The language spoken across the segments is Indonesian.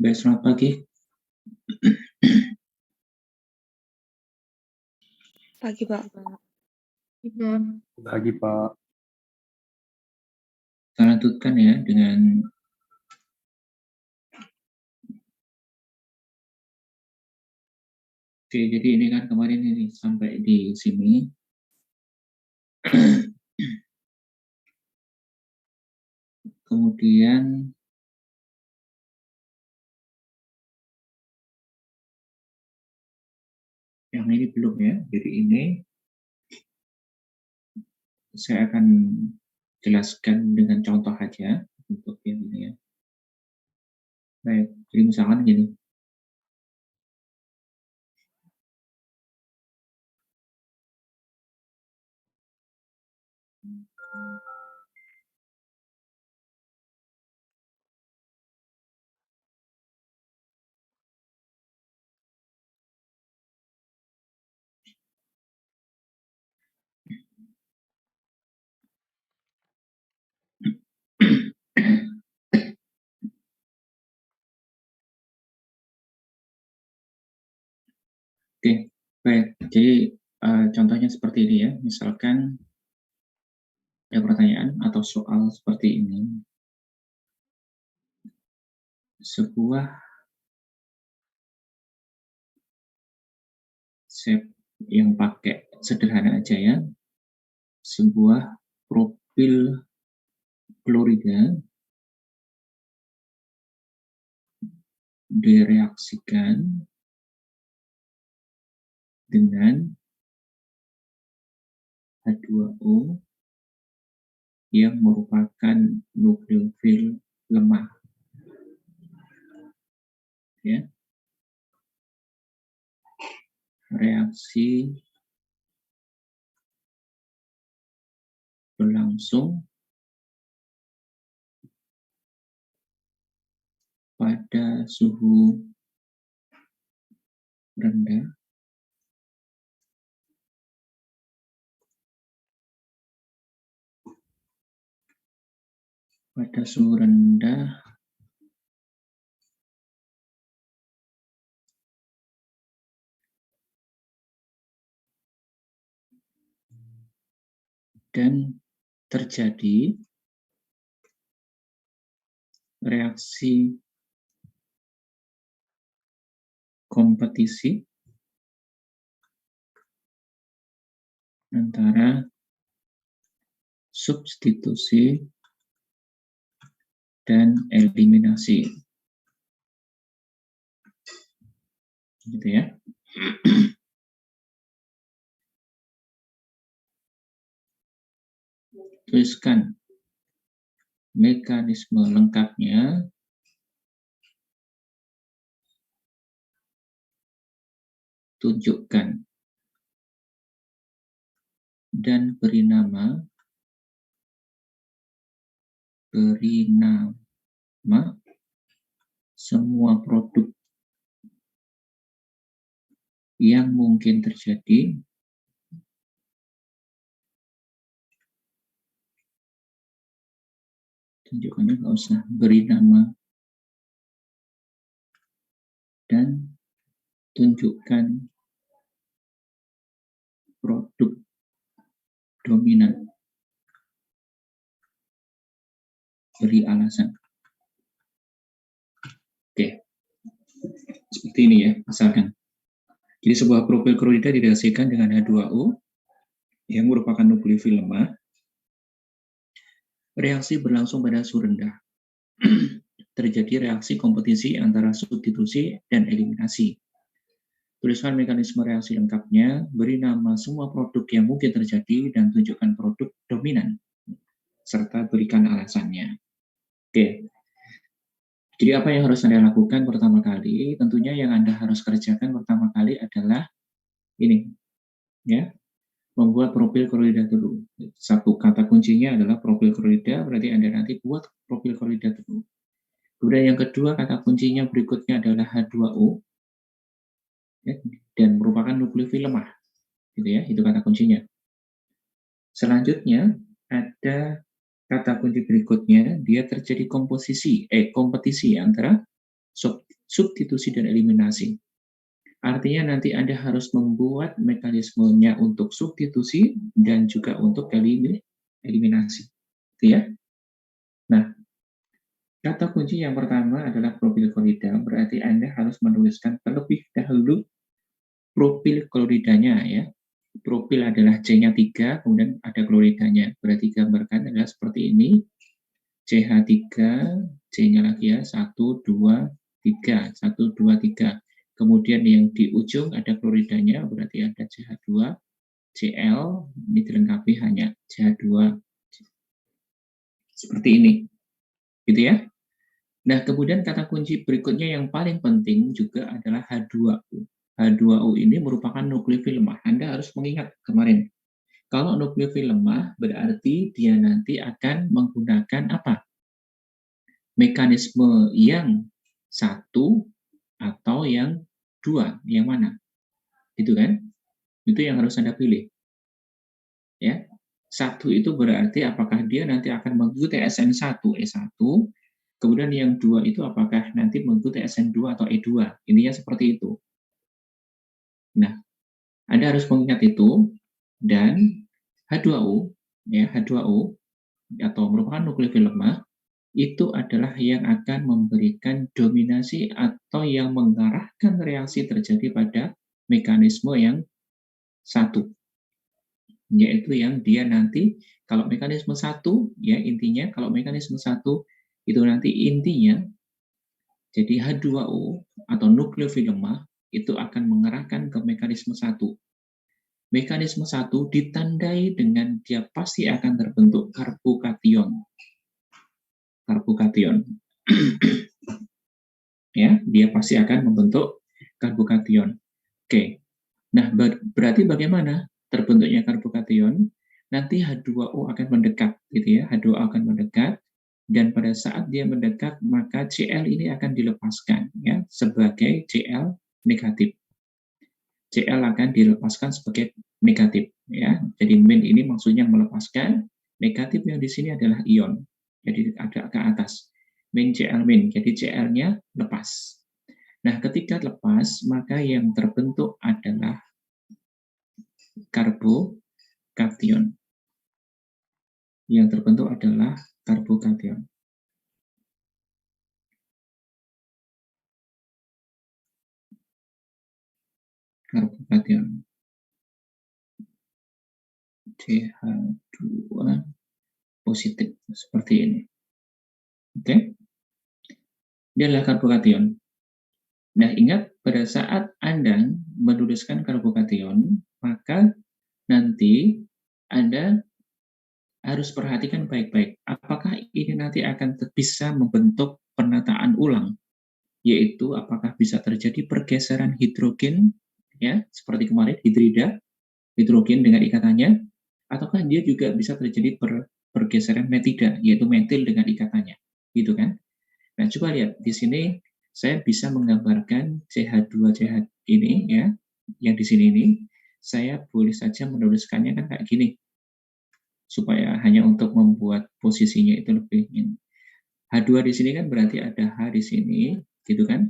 Baik, selamat pagi. Pagi, Pak. Pagi, Pak. Kita lanjutkan ya dengan Oke, jadi ini kan kemarin ini sampai di sini. Kemudian yang ini belum ya. Jadi ini saya akan jelaskan dengan contoh aja untuk yang ini ya. Baik, jadi misalkan gini. Oke, baik. Jadi contohnya seperti ini ya. Misalkan ada pertanyaan atau soal seperti ini. Sebuah shape yang pakai sederhana aja ya. Sebuah profil klorida direaksikan dengan H2O yang merupakan nukleofil lemah. Ya. Reaksi berlangsung pada suhu rendah dan terjadi reaksi kompetisi antara substitusi dan eliminasi. Gitu ya. Tuliskan mekanisme lengkapnya tunjukkan dan beri nama semua produk yang mungkin terjadi tunjukkannya nggak usah beri nama dan tunjukkan produk dominan, beri alasan. Oke, seperti ini ya, misalkan. Jadi sebuah profil klorida direaksikan dengan H2O yang merupakan nukleofil lemah. Reaksi berlangsung pada suhu rendah. Terjadi reaksi kompetisi antara substitusi dan eliminasi. Tuliskan mekanisme reaksi lengkapnya, beri nama semua produk yang mungkin terjadi, dan tunjukkan produk dominan, serta berikan alasannya. Oke. Jadi apa yang harus Anda lakukan pertama kali? Tentunya yang Anda harus kerjakan pertama kali adalah ini, ya, membuat profil klorida dulu. Satu kata kuncinya adalah profil klorida, berarti Anda nanti buat profil klorida dulu. Kemudian yang kedua, kata kuncinya berikutnya adalah H2O, ya, dan merupakan nukleofil lemah, gitu ya, itu kata kuncinya. Selanjutnya ada kata kunci berikutnya, dia terjadi kompetisi antara substitusi dan eliminasi. Artinya nanti Anda harus membuat mekanismenya untuk substitusi dan juga untuk eliminasi. Gitu ya. Nah, kata kunci yang pertama adalah profil klorida, berarti Anda harus menuliskan terlebih dahulu profil kloridanya ya. Profil adalah C-nya 3, kemudian ada kloridanya. Berarti gambarkan adalah seperti ini. CH3, C-nya lagi ya, 1, 2, 3. 1, 2, 3. Kemudian yang di ujung ada kloridanya, berarti ada CH2, Cl, ini dilengkapi hanya CH2. Seperti ini. Gitu ya. Nah, kemudian kata kunci berikutnya yang paling penting juga adalah H2O. H2O ini merupakan nukleofil lemah. Anda harus mengingat kemarin. Kalau nukleofil lemah berarti dia nanti akan menggunakan apa? Mekanisme yang satu atau yang dua, yang mana? Gitu kan? Itu yang harus Anda pilih. Ya. Satu itu berarti apakah dia nanti akan mengikuti SN1, E1, kemudian yang dua itu apakah nanti mengikuti SN2 atau E2. Intinya seperti itu. Nah, Anda harus mengingat itu, dan H2O, ya, H2O atau merupakan nukleofil lemah, itu adalah yang akan memberikan dominasi atau yang mengarahkan reaksi terjadi pada mekanisme yang satu. Yaitu yang dia nanti, kalau mekanisme satu, ya intinya, kalau mekanisme satu, itu nanti intinya, jadi H2O atau nukleofil lemah, itu akan mengarahkan ke mekanisme satu. Mekanisme satu ditandai dengan dia pasti akan terbentuk karbokation. Karbokation. Ya, dia pasti akan membentuk karbokation. Oke. Nah, berarti bagaimana terbentuknya karbokation? Nanti H2O akan mendekat, gitu ya. H2O akan mendekat, dan pada saat dia mendekat, maka Cl ini akan dilepaskan, ya, sebagai Cl negatif. Cl akan dilepaskan sebagai negatif, ya. Jadi min ini maksudnya melepaskan, negatif yang di sini adalah ion. Jadi ada ke atas. Min Cl min, jadi Cl-nya lepas. Nah, ketika lepas, maka yang terbentuk adalah karbokation. Yang terbentuk adalah karbokation. Karbokation. CH2 positif, seperti ini. Oke? Dia adalah karbokation. Nah, ingat pada saat Anda menuliskan karbokation, maka nanti Anda harus perhatikan baik-baik. Apakah ini nanti akan bisa membentuk penataan ulang? Yaitu apakah bisa terjadi pergeseran hidrogen, ya, seperti kemarin hidrida, hidrogen dengan ikatannya, ataukah dia juga bisa terjadi pergeseran metida, yaitu metil dengan ikatannya, gitu kan? Nah, coba lihat di sini saya bisa menggambarkan CH2CH ini, ya, yang di sini ini, saya boleh saja menuliskannya kan kayak gini, supaya hanya untuk membuat posisinya itu lebih ini. H2 di sini kan berarti ada H di sini, gitu kan?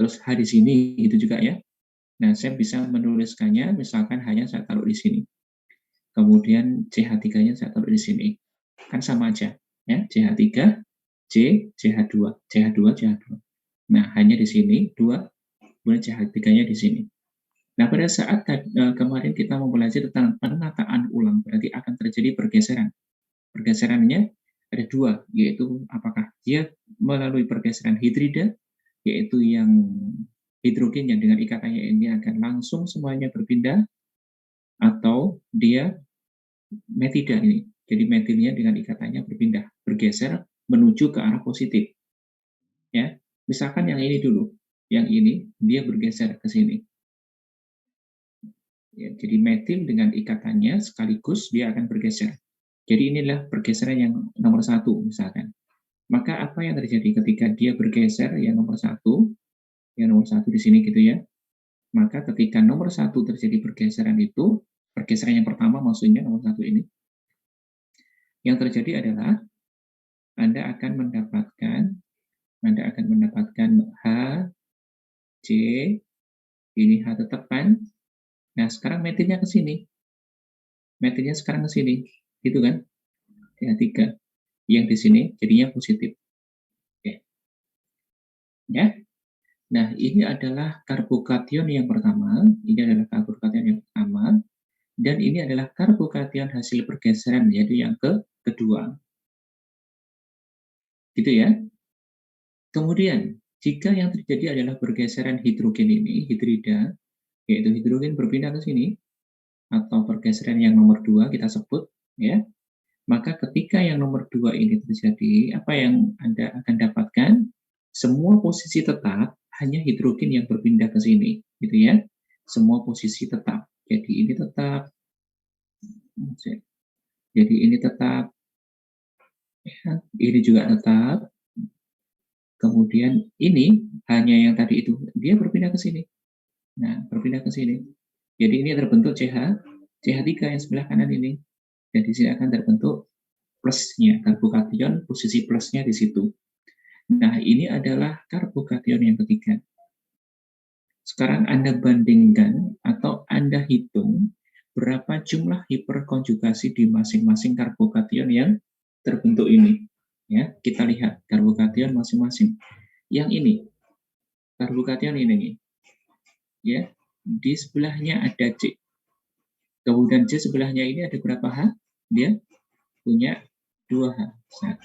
Terus H di sini, gitu juga ya. Nah, saya bisa menuliskannya, misalkan hanya saya taruh di sini. Kemudian CH3-nya saya taruh di sini. Kan sama aja, ya. CH3, CH2, CH2, CH2. Nah, hanya di sini, 2, kemudian CH3-nya di sini. Nah, pada saat kemarin kita mau belajar tentang penataan ulang, berarti akan terjadi pergeseran. Pergeserannya ada dua, yaitu apakah dia melalui pergeseran hidrida, yaitu yang hidrogen yang dengan ikatannya ini akan langsung semuanya berpindah, atau dia metida ini. Jadi metilnya dengan ikatannya berpindah, bergeser menuju ke arah positif. Ya, misalkan yang ini dulu, yang ini dia bergeser ke sini. Ya, jadi metil dengan ikatannya sekaligus dia akan bergeser. Jadi inilah pergeseran yang nomor satu misalkan. Maka apa yang terjadi ketika dia bergeser yang nomor satu di sini gitu ya. Maka ketika nomor satu terjadi pergeseran itu, pergeseran yang pertama maksudnya nomor satu ini, yang terjadi adalah Anda akan mendapatkan H ini H tetap kan. Nah, sekarang metilnya ke sini. Metilnya sekarang ke sini. Gitu kan? CH3. Yang di sini jadinya positif. Oke. Ya. Nah, ini adalah karbokation yang pertama. Ini adalah karbokation yang pertama. Dan ini adalah karbokation hasil pergeseran, yaitu yang kedua. Gitu ya. Kemudian, jika yang terjadi adalah pergeseran hidrogen ini, hidrida, yaitu hidrogen berpindah ke sini, atau pergeseran yang nomor 2 kita sebut, ya, maka ketika yang nomor 2 ini terjadi, apa yang Anda akan dapatkan? Semua posisi tetap, hanya hidrogen yang berpindah ke sini, gitu ya. Semua posisi tetap. Jadi ini tetap, jadi ini tetap, ya, ini juga tetap. Kemudian ini hanya yang tadi itu, dia berpindah ke sini. Nah, berpindah ke sini. Jadi ini terbentuk CH3 yang sebelah kanan ini. Dan di sini akan terbentuk plusnya, karbokation posisi plusnya di situ. Nah, ini adalah karbokation yang ketiga. Sekarang Anda bandingkan atau Anda hitung berapa jumlah hiperkonjugasi di masing-masing karbokation yang terbentuk ini. Ya, kita lihat karbokation masing-masing. Yang ini, karbokation ini, ya, di sebelahnya ada C. Kemudian C sebelahnya ini ada berapa H? Dia punya 2H.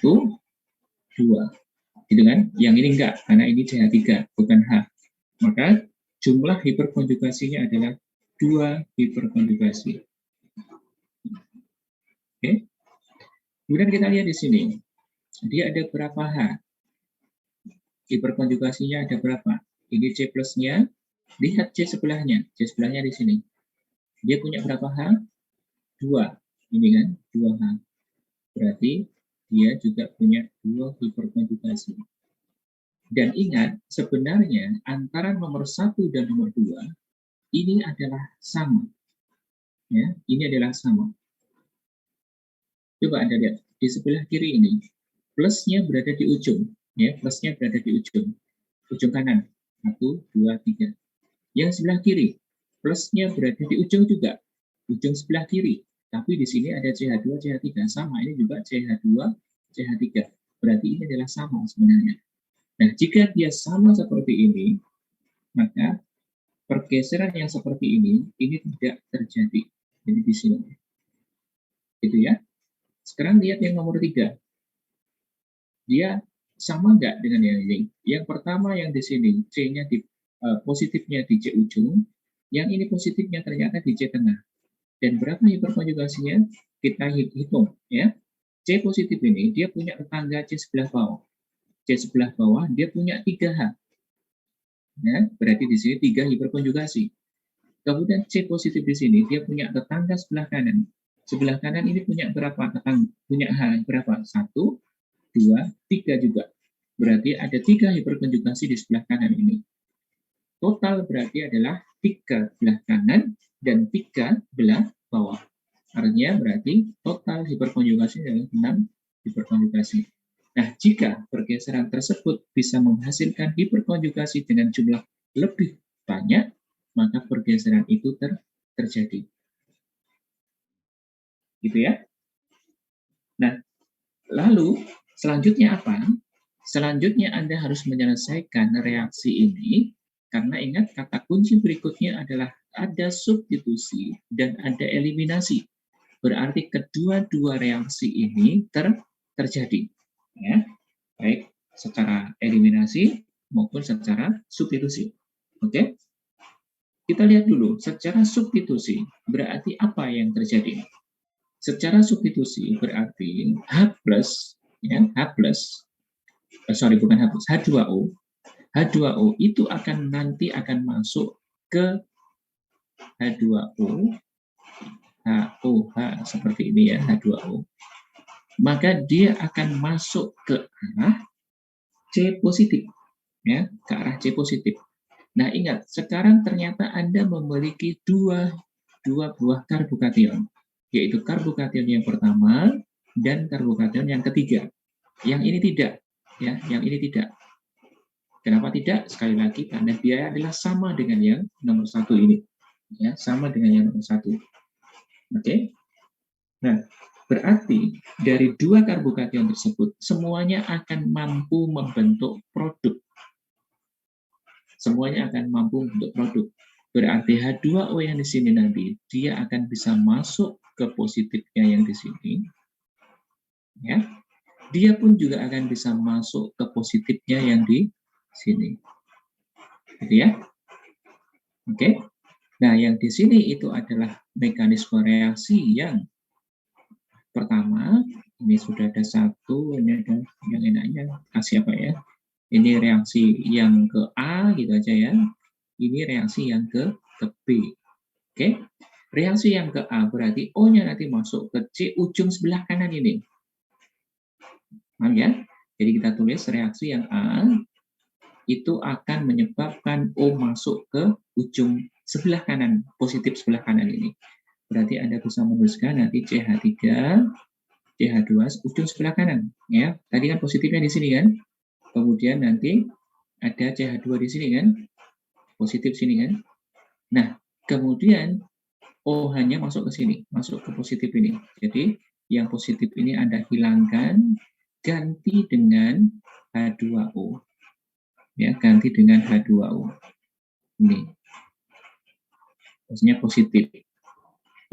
1, 2. Gitu kan? Yang ini enggak, karena ini CH3, bukan H. Maka jumlah hiperkonjugasinya adalah 2 hiperkonjugasi. Oke. Kemudian kita lihat di sini. Dia ada berapa H? Hiperkonjugasinya ada berapa? Ini C plusnya. Lihat C sebelahnya. C sebelahnya di sini. Dia punya berapa H? 2. Ini kan? 2H. Berarti dia juga punya 2 hiperkonjugasi. Dan ingat, sebenarnya antara nomor 1 dan nomor 2 ini adalah sama. Ya, ini adalah sama. Coba Anda lihat di sebelah kiri ini, plusnya berada di ujung, ya, plusnya berada di ujung kanan. 1, 2, 3. Yang sebelah kiri, plusnya berada di ujung juga, ujung sebelah kiri. Tapi di sini ada CH2, CH3 sama, ini juga CH2, CH3. Berarti ini adalah sama sebenarnya. Nah, jika dia sama seperti ini, maka pergeseran yang seperti ini tidak terjadi. Jadi di sini. Gitu ya. Sekarang lihat yang nomor 3. Dia sama nggak dengan yang ini? Yang pertama yang di sini, C-nya positifnya di C ujung, yang ini positifnya ternyata di C tengah. Dan berapa hiperkonjugasinya? Kita hitung. Ya. C positif ini, dia punya tetangga C sebelah bawah. C sebelah bawah, dia punya 3H. Ya, berarti di sini 3 hiperkonjugasi. Kemudian C positif di sini, dia punya tetangga sebelah kanan. Sebelah kanan ini punya berapa tetangga? Punya H berapa? 1, 2, 3 juga. Berarti ada 3 hiperkonjugasi di sebelah kanan ini. Total berarti adalah 3 belah kanan dan 3 belah bawah. Artinya berarti total hiperkonjugasi adalah 6 hiperkonjugasi. Nah, jika pergeseran tersebut bisa menghasilkan hiperkonjugasi dengan jumlah lebih banyak, maka pergeseran itu terjadi. Gitu ya. Nah, lalu selanjutnya apa? Selanjutnya Anda harus menyelesaikan reaksi ini, karena ingat kata kunci berikutnya adalah ada substitusi dan ada eliminasi. Berarti kedua-dua reaksi ini terjadi. Ya, baik secara eliminasi maupun secara substitusi. Oke? Kita lihat dulu, secara substitusi berarti apa yang terjadi? Secara substitusi berarti H+, ya, bukan H+, H2O. H2O itu nanti akan masuk ke H2O, HOH seperti ini ya, H2O. Maka dia akan masuk ke arah C positif, ya, ke arah C positif. Nah, ingat, sekarang ternyata Anda memiliki dua buah karbokation, yaitu karbokation yang pertama dan karbokation yang ketiga. Yang ini tidak, ya, yang ini tidak. Kenapa tidak? Sekali lagi, karena dia adalah sama dengan yang nomor 1 ini. Ya, sama dengan yang nomor 1. Oke? Nah, berarti dari 2 karbokation tersebut, semuanya akan mampu membentuk produk. Semuanya akan mampu membentuk produk. Berarti H2O yang di sini nanti, dia akan bisa masuk ke positifnya yang di sini. Ya, dia pun juga akan bisa masuk ke positifnya yang di sini. Gitu ya. Oke. Nah, yang di sini itu adalah mekanisme reaksi yang pertama. Ini sudah ada 1, ini ada yang enaknya kasih apa ya? Ini reaksi yang ke A gitu aja ya. Ini reaksi yang ke B. Oke. Reaksi yang ke A berarti O-nya nanti masuk ke C ujung sebelah kanan ini. Paham ya? Jadi kita tulis reaksi yang A itu akan menyebabkan O masuk ke ujung sebelah kanan, positif sebelah kanan ini. Berarti Anda bisa menuliskan nanti CH3, CH2 ujung sebelah kanan. Ya, tadi kan positifnya di sini kan. Kemudian nanti ada CH2 di sini kan, positif sini kan. Nah, kemudian OH-nya masuk ke sini, masuk ke positif ini. Jadi yang positif ini Anda hilangkan, ganti dengan H2O. Ya, ganti dengan H2O. Ini. Maksudnya positif.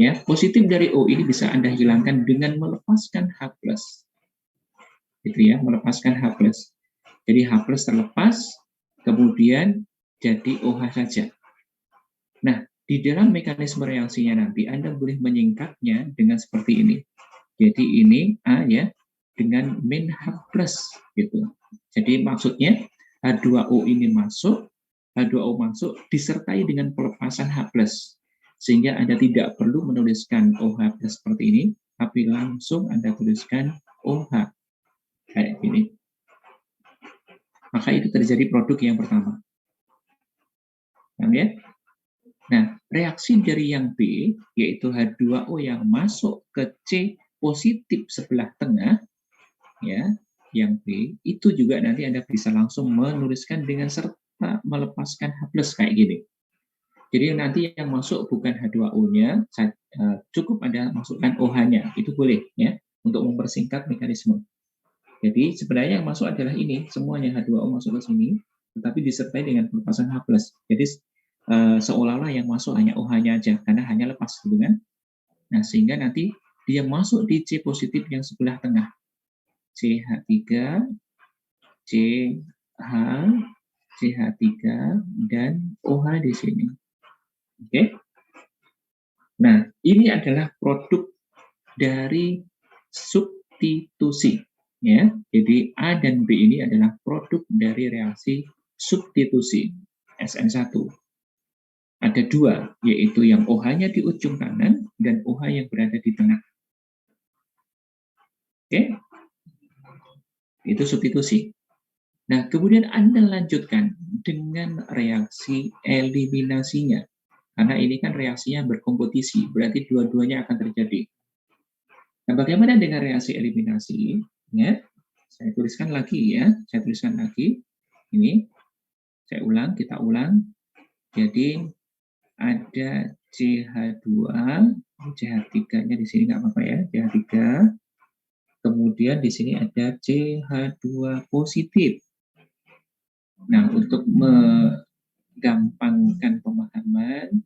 Ya, positif dari O ini bisa Anda hilangkan dengan melepaskan H+. Gitu ya, melepaskan H+. Jadi H+ terlepas, kemudian jadi OH saja. Nah, di dalam mekanisme reaksinya nanti Anda boleh menyingkatnya dengan seperti ini. Jadi ini A ya, dengan min H+, gitu. Jadi maksudnya H2O ini masuk, H2O masuk disertai dengan pelepasan H+. Sehingga Anda tidak perlu menuliskan OH+ seperti ini, tapi langsung Anda tuliskan OH. Kayak gini. Maka itu terjadi produk yang pertama. Paham ya? Nah, reaksi dari yang B, yaitu H2O yang masuk ke C positif sebelah tengah, ya, yang B, itu juga nanti Anda bisa langsung menuliskan dengan serta melepaskan H+ kayak gini. Jadi nanti yang masuk bukan H2O-nya, cukup Anda masukkan OH-nya, itu boleh ya, untuk mempersingkat mekanisme. Jadi sebenarnya yang masuk adalah ini, semuanya H2O masuk ke sini, tetapi disertai dengan pelepasan H+. Jadi seolah-olah yang masuk hanya OH-nya aja, karena hanya lepas gitu kan. Nah, sehingga nanti dia masuk di C positif yang sebelah tengah. CH3, CH, CH3, dan OH di sini. Oke. Nah, ini adalah produk dari substitusi. Ya, jadi A dan B ini adalah produk dari reaksi substitusi SN1. Ada 2, yaitu yang OH-nya di ujung kanan dan OH yang berada di tengah. Oke? Itu substitusi. Nah, kemudian Anda lanjutkan dengan reaksi eliminasinya. Karena ini kan reaksinya berkompetisi, berarti dua-duanya akan terjadi. Nah, bagaimana dengan reaksi eliminasi? Ya, saya tuliskan lagi ya, saya tuliskan lagi. Ini, saya ulang, kita ulang. Jadi, ada CH2, CH3-nya di sini nggak apa-apa ya, CH3. Kemudian di sini ada CH2 positif. Nah, untuk menggampangkan pemahaman,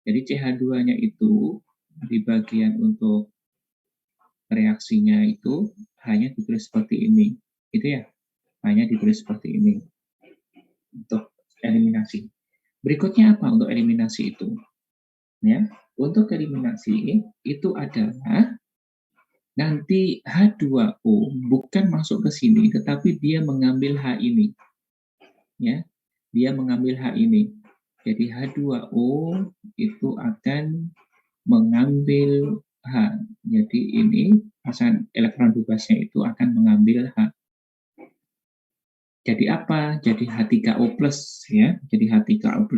jadi CH2-nya itu di bagian untuk reaksinya itu hanya ditulis seperti ini. Gitu ya, hanya ditulis seperti ini untuk eliminasi. Berikutnya apa untuk eliminasi itu? Ya, untuk eliminasi itu adalah nanti H2O bukan masuk ke sini, tetapi dia mengambil H ini. Ya, dia mengambil H ini. Jadi H2O itu akan mengambil H. Jadi ini pasangan elektron bebasnya itu akan mengambil H. Jadi apa? Jadi H3O+, ya. Jadi H3O+.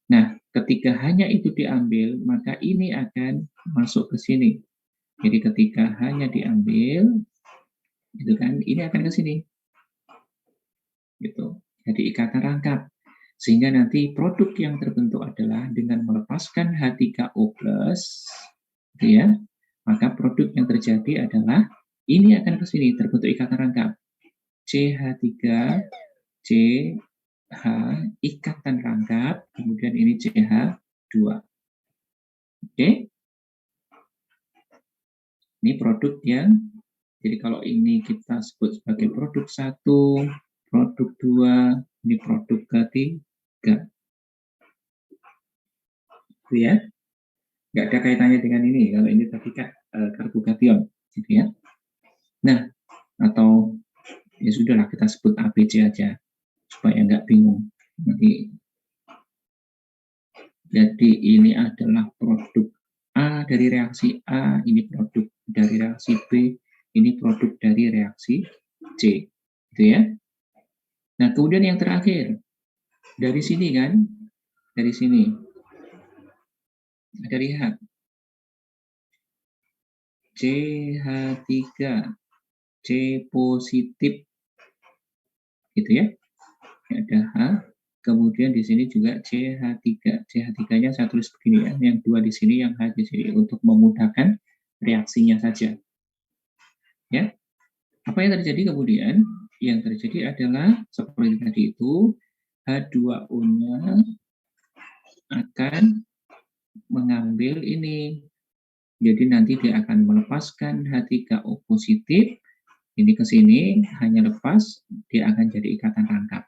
Nah, ketika hanya itu diambil, maka ini akan masuk ke sini. Jadi ketika hanya diambil, itu kan ini akan ke sini. Gitu. jadi ikatan rangkap. Sehingga nanti produk yang terbentuk adalah dengan melepaskan H3O+, gitu ya, maka produk yang terjadi adalah ini akan ke sini terbentuk ikatan rangkap. CH3, CH, ikatan rangkap, kemudian ini CH2. Oke? Ini produk yang, jadi kalau ini kita sebut sebagai produk 1, produk 2, ini produk ketiga. Gitu ya. Nggak ada kaitannya dengan ini, kalau ini tadi karbokation. Gitu ya. Nah, atau ya sudahlah kita sebut ABC aja, supaya nggak bingung. Jadi ini adalah produk A dari reaksi A, ini produk dari reaksi B, ini produk dari reaksi C, gitu ya. Nah, kemudian yang terakhir, dari sini kan, dari sini, ada lihat, CH3, C positif, gitu ya. Ada H, kemudian di sini juga CH3, CH3-nya saya tulis begini ya, yang 2 di sini, yang H di sini, untuk memudahkan reaksinya saja. Ya, apa yang terjadi kemudian? Yang terjadi adalah seperti tadi itu, H2O-nya akan mengambil ini. Jadi nanti dia akan melepaskan H3O positif, ini ke sini, hanya lepas, dia akan jadi ikatan rangkap.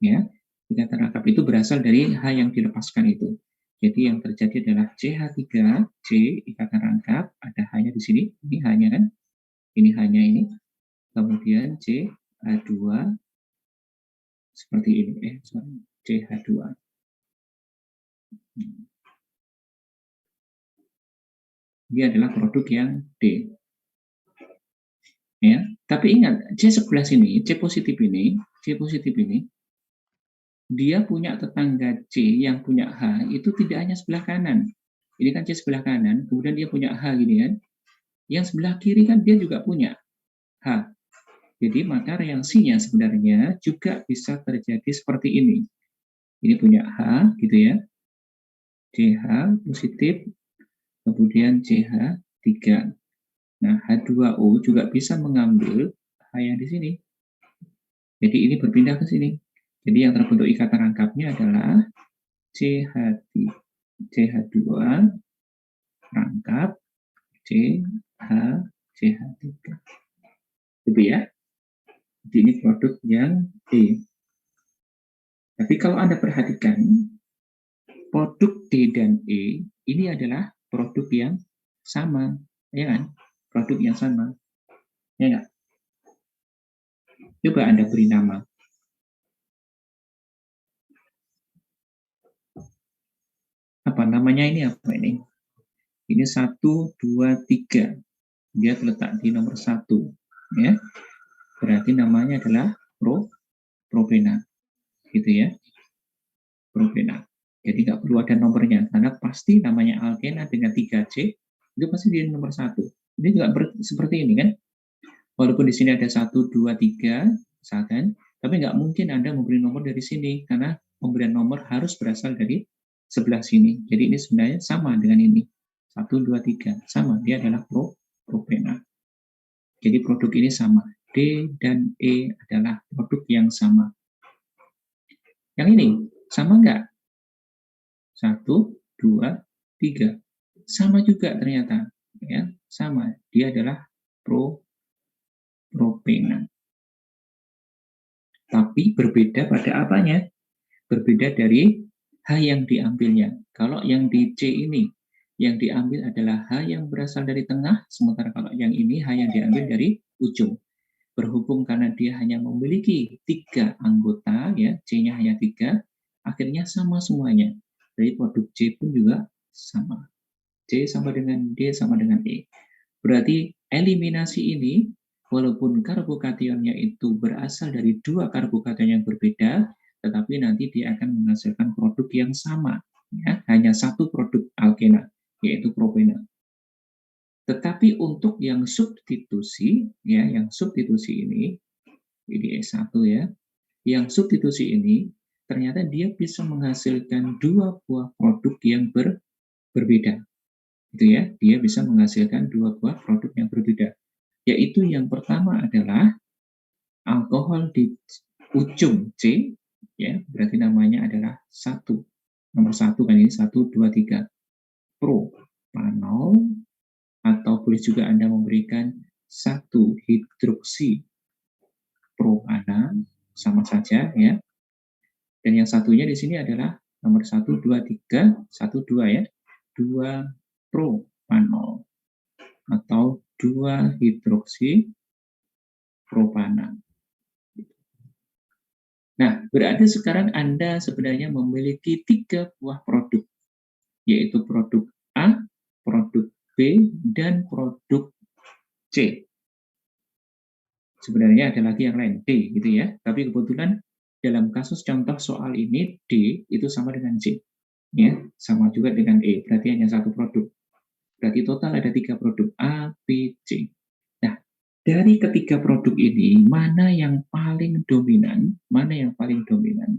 Ya, ikatan rangkap itu berasal dari H yang dilepaskan itu. Jadi yang terjadi adalah CH3, C, ikatan rangkap, ada H-nya di sini, ini H-nya kan, ini H-nya ini, kemudian CH2 seperti ini, CH2. Dia adalah produk yang D. Ya, tapi ingat, C sebelah sini, C positif ini, dia punya tetangga C yang punya H itu tidak hanya sebelah kanan. Ini kan C sebelah kanan, kemudian dia punya H gini kan. Yang sebelah kiri kan dia juga punya H. Jadi maka reaksinya sebenarnya juga bisa terjadi seperti ini. Ini punya H gitu ya. CH positif, kemudian CH3. Nah, H2O juga bisa mengambil H yang di sini. Jadi ini berpindah ke sini. Jadi yang terbentuk ikatan rangkapnya adalah CH2 rangkap CH3. Gitu ya. Jadi ini produk yang E. Tapi kalau Anda perhatikan, produk D dan E ini adalah produk yang sama, ya kan? Produk yang sama, ya nggak? Coba Anda beri nama. Apa namanya ini? Apa ini? Ini 1, 2, 3. Dia terletak di nomor 1, ya. Berarti namanya adalah propena, gitu ya. Propena. Jadi nggak perlu ada nomornya, karena pasti namanya alkena dengan 3C, itu pasti di nomor 1. Ini juga seperti ini kan. Walaupun di sini ada 1, 2, 3, misalkan, tapi nggak mungkin Anda memberi nomor dari sini, karena pemberian nomor harus berasal dari sebelah sini. Jadi ini sebenarnya sama dengan ini. 1, 2, 3, sama. Dia adalah propena. Jadi produk ini sama. D dan E adalah produk yang sama. Yang ini, sama nggak? 1, 2, 3. Sama juga ternyata. Ya, sama. Dia adalah propena. Tapi berbeda pada apanya? Berbeda dari H yang diambilnya. Kalau yang di C ini, yang diambil adalah H yang berasal dari tengah, sementara kalau yang ini H yang diambil dari ujung. Berhubung karena dia hanya memiliki 3 anggota, ya, C-nya hanya 3, akhirnya sama semuanya. Jadi produk C pun juga sama. C sama dengan D sama dengan E. Berarti eliminasi ini, walaupun karbokationnya itu berasal dari 2 karbokation yang berbeda, tetapi nanti dia akan menghasilkan produk yang sama. Ya, hanya 1 produk alkena, yaitu propena. Tetapi untuk yang substitusi, ya, yang substitusi ini E1 ya, yang substitusi ini ternyata dia bisa menghasilkan dua buah produk yang berbeda. Gitu ya, dia bisa menghasilkan dua buah produk yang berbeda. Yaitu yang pertama adalah alkohol di ujung C, ya, berarti namanya adalah nomor satu kan ini 1, 2, 3, propanol, atau boleh juga Anda memberikan 1 hidroksi propana, sama saja ya. Dan yang satunya di sini adalah nomor 1, 2, 3, 1, 2 ya, 2 propanol atau 2 hidroksi propana. Nah, berarti sekarang Anda sebenarnya memiliki 3 buah produk, yaitu produk A, produk B, dan produk C. Sebenarnya ada lagi yang lain, D, gitu ya. Tapi kebetulan dalam kasus contoh soal ini, D itu sama dengan C. Ya, sama juga dengan E, berarti hanya satu produk. Berarti total ada 3 produk, A, B, C. Nah, dari ketiga produk ini, mana yang paling dominan? Mana yang paling dominan?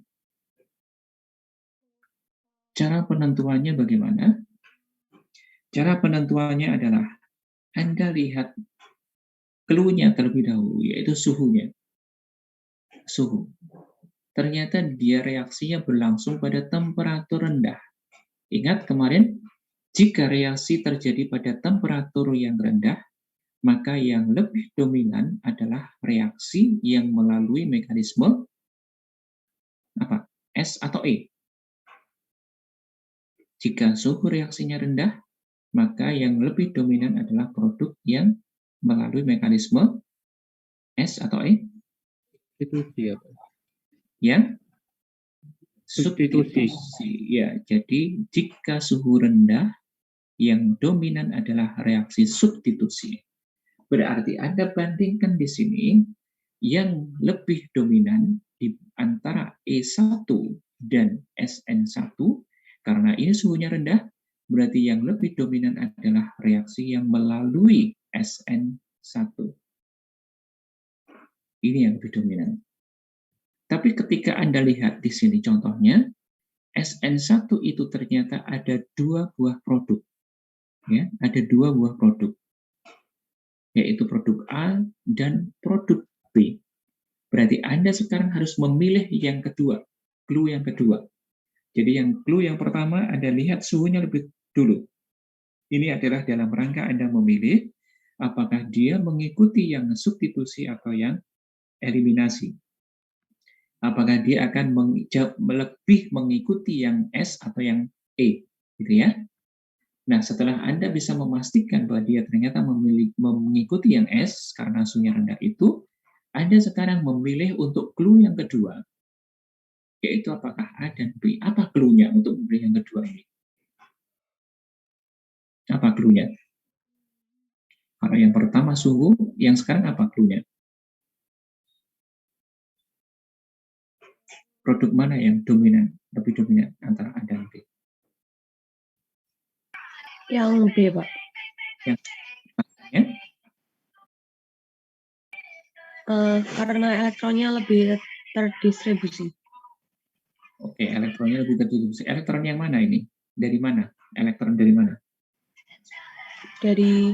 Cara penentuannya bagaimana? Cara penentuannya adalah Anda lihat clue-nya terlebih dahulu, yaitu suhunya. Suhu. Ternyata dia reaksinya berlangsung pada temperatur rendah. Ingat kemarin, jika reaksi terjadi pada temperatur yang rendah, maka yang lebih dominan adalah reaksi yang melalui mekanisme apa? S atau E. Jika suhu reaksinya rendah, maka yang lebih dominan adalah produk yang melalui mekanisme S atau E. Substitusi ya, Yang substitusi. Ya, jadi jika suhu rendah, yang dominan adalah reaksi substitusi. Berarti Anda bandingkan di sini, yang lebih dominan di antara E1 dan SN1, karena ini suhunya rendah, berarti yang lebih dominan adalah reaksi yang melalui SN1. Ini yang lebih dominan. Tapi ketika Anda lihat di sini contohnya, SN1 itu ternyata ada 2 buah produk. Ya, ada 2 buah produk. Yaitu produk A dan produk B. Berarti Anda sekarang harus memilih yang kedua, clue yang kedua. Jadi yang clue yang pertama Anda lihat suhunya lebih dulu. Ini adalah dalam rangka Anda memilih apakah dia mengikuti yang substitusi atau yang eliminasi. Apakah dia akan lebih mengikuti yang S atau yang E, gitu ya. Nah, setelah Anda bisa memastikan bahwa dia ternyata mengikuti yang S karena suhunya rendah itu, Anda sekarang memilih untuk clue yang kedua, yaitu apakah A dan B. Apa clue-nya untuk memilih yang kedua ini? Apa clue-nya? Kalau yang pertama suhu, yang sekarang apa clue-nya? Produk mana yang dominan, lebih dominan antara A dan B? Yang B, Pak. Yang maksudnya? Karena elektronnya lebih terdistribusi. Oke, elektronnya lebih terdistribusi. Elektron yang mana ini? Dari mana? Elektron dari mana? Dari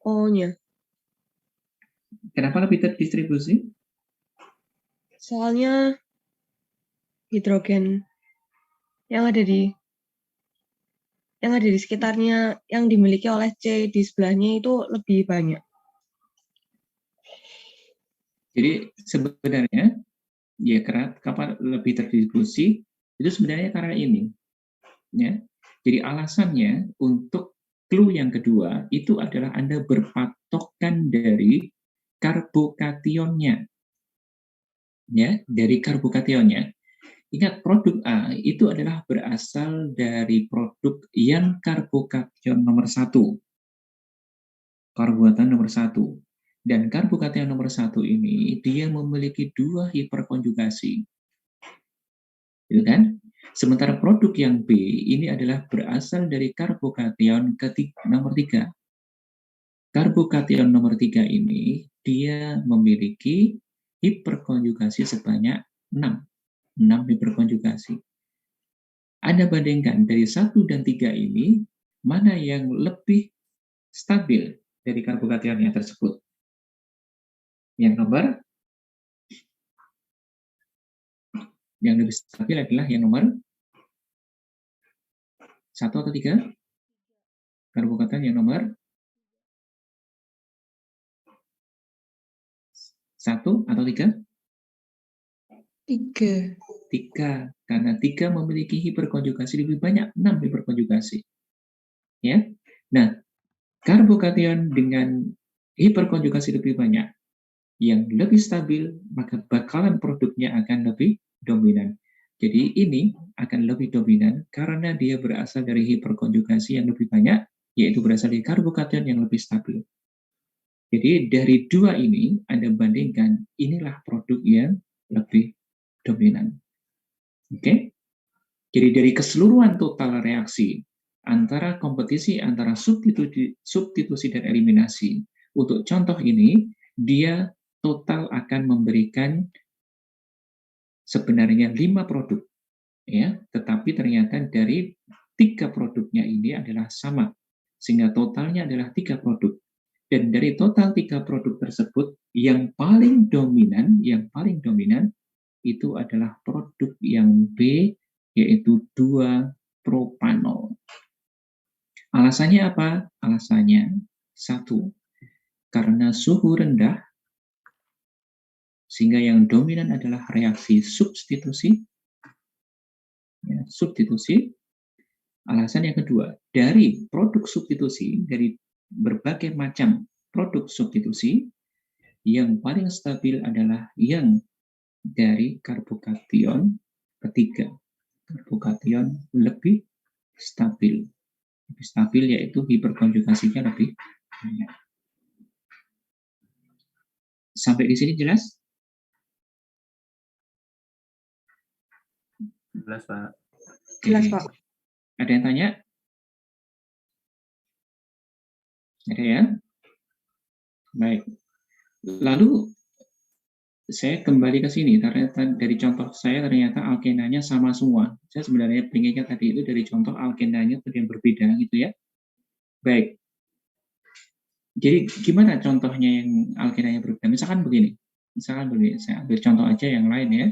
O-nya. Kenapa lebih terdistribusi? Soalnya hidrogen yang ada di sekitarnya yang dimiliki oleh C di sebelahnya itu lebih banyak. Jadi sebenarnya ya kapan lebih terdistribusi itu sebenarnya karena ini, ya. Jadi alasannya untuk clue yang kedua itu adalah Anda berpatokan dari karbokationnya, ya, dari karbokationnya. Ingat, produk A itu adalah berasal dari produk yang karbokation nomor 1. Karbonatan nomor 1. Dan karbokation nomor 1 ini, dia memiliki 2 hiperkonjugasi. Gitu kan? Sementara produk yang B ini adalah berasal dari karbokation nomor 3. Karbokation nomor 3 ini, dia memiliki hiperkonjugasi sebanyak 6 hiperkonjugasi. Anda bandingkan dari 1 dan 3 ini, mana yang lebih stabil dari karbokationnya tersebut? Yang lebih stabil adalah yang nomor 1 atau 3? Karbokation yang nomor 1 atau 3? 3. 3, karena 3 memiliki hiperkonjugasi lebih banyak, 6 hiperkonjugasi. Ya. Nah, karbokation dengan hiperkonjugasi lebih banyak, yang lebih stabil, maka bakalan produknya akan lebih dominan. Jadi ini akan lebih dominan karena dia berasal dari hiperkonjugasi yang lebih banyak, yaitu berasal dari karbokation yang lebih stabil. Jadi dari dua ini, Anda bandingkan, inilah produk yang lebih dominan. Oke? Jadi dari keseluruhan total reaksi antara kompetisi antara substitusi dan eliminasi, untuk contoh ini, dia total akan memberikan sebenarnya 5 produk, ya, tetapi ternyata dari 3 produknya ini adalah sama, sehingga totalnya adalah 3 produk. Dan dari total 3 produk tersebut, yang paling dominan itu adalah produk yang B, yaitu 2-propanol. Alasannya apa? Alasannya, 1, karena suhu rendah, sehingga yang dominan adalah reaksi substitusi. Ya, substitusi. Alasan yang kedua, dari produk substitusi, dari berbagai macam produk substitusi, yang paling stabil adalah yang dari karbokation ketiga. Karbokation lebih stabil. Lebih stabil yaitu hiperkonjugasinya lebih banyak. Sampai di sini jelas? Jelas, Pak. Jelas, Pak. Ada yang tanya? Ada ya? Baik. Lalu saya kembali ke sini, ternyata dari contoh saya ternyata alkenanya sama semua. Saya sebenarnya pengennya tadi itu dari contoh alkenanya itu yang berbeda gitu ya. Baik. Jadi gimana contohnya yang alkenanya berbeda? Misalkan begini, saya ambil contoh aja yang lain ya.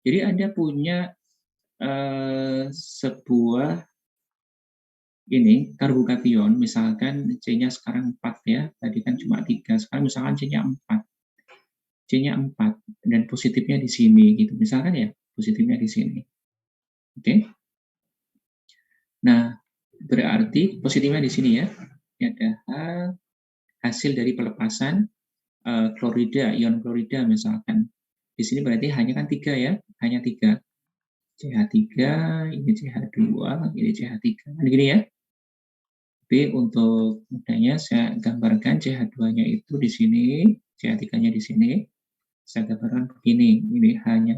Jadi Anda punya sebuah ini karbokation, misalkan C-nya sekarang 4 ya, tadi kan cuma 3, sekarang misalkan C-nya 4. C-nya 4 dan positifnya di sini gitu. Misalkan ya, positifnya di sini. Oke. Nah, berarti positifnya di sini ya. Ini ada hasil dari pelepasan klorida, ion klorida misalkan. Di sini berarti hanya kan 3 ya, hanya 3. CH3, ini CH2, ini CH3. Kan gini ya. Tapi untuk mudahnya saya gambarkan CH2-nya itu di sini, CH3-nya di sini. Saya gambarkan begini, ini hanya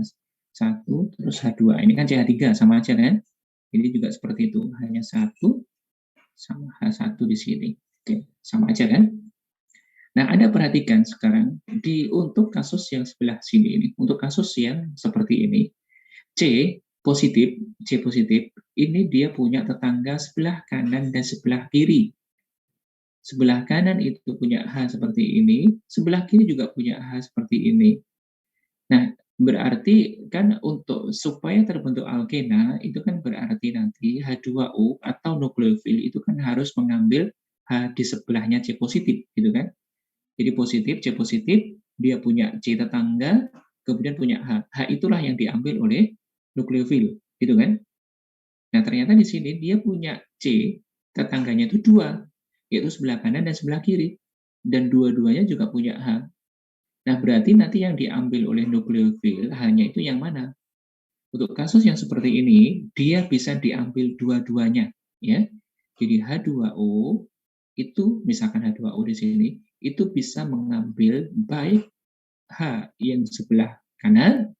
1 terus H2. Ini kan CH3 sama aja kan? Ini juga seperti itu, hanya 1 sama H1 di sini. Oke, sama aja kan? Nah, Anda perhatikan sekarang untuk kasus yang sebelah sini ini, untuk kasus yang seperti ini, C positif, ini dia punya tetangga sebelah kanan dan sebelah kiri. Sebelah kanan itu punya H seperti ini, sebelah kiri juga punya H seperti ini. Nah, berarti kan untuk supaya terbentuk alkena, itu kan berarti nanti H2O atau nukleofil itu kan harus mengambil H di sebelahnya C positif, gitu kan? Jadi positif, C positif, dia punya C tetangga, kemudian punya H. H itulah yang diambil oleh nukleofil, gitu kan? Nah, ternyata di sini dia punya C, tetangganya itu 2, yaitu sebelah kanan dan sebelah kiri. Dan dua-duanya juga punya H. Nah, berarti nanti yang diambil oleh nukleofil hanya itu yang mana? Untuk kasus yang seperti ini, dia bisa diambil dua-duanya, ya. Jadi H2O itu, misalkan H2O di sini, itu bisa mengambil baik H yang sebelah kanan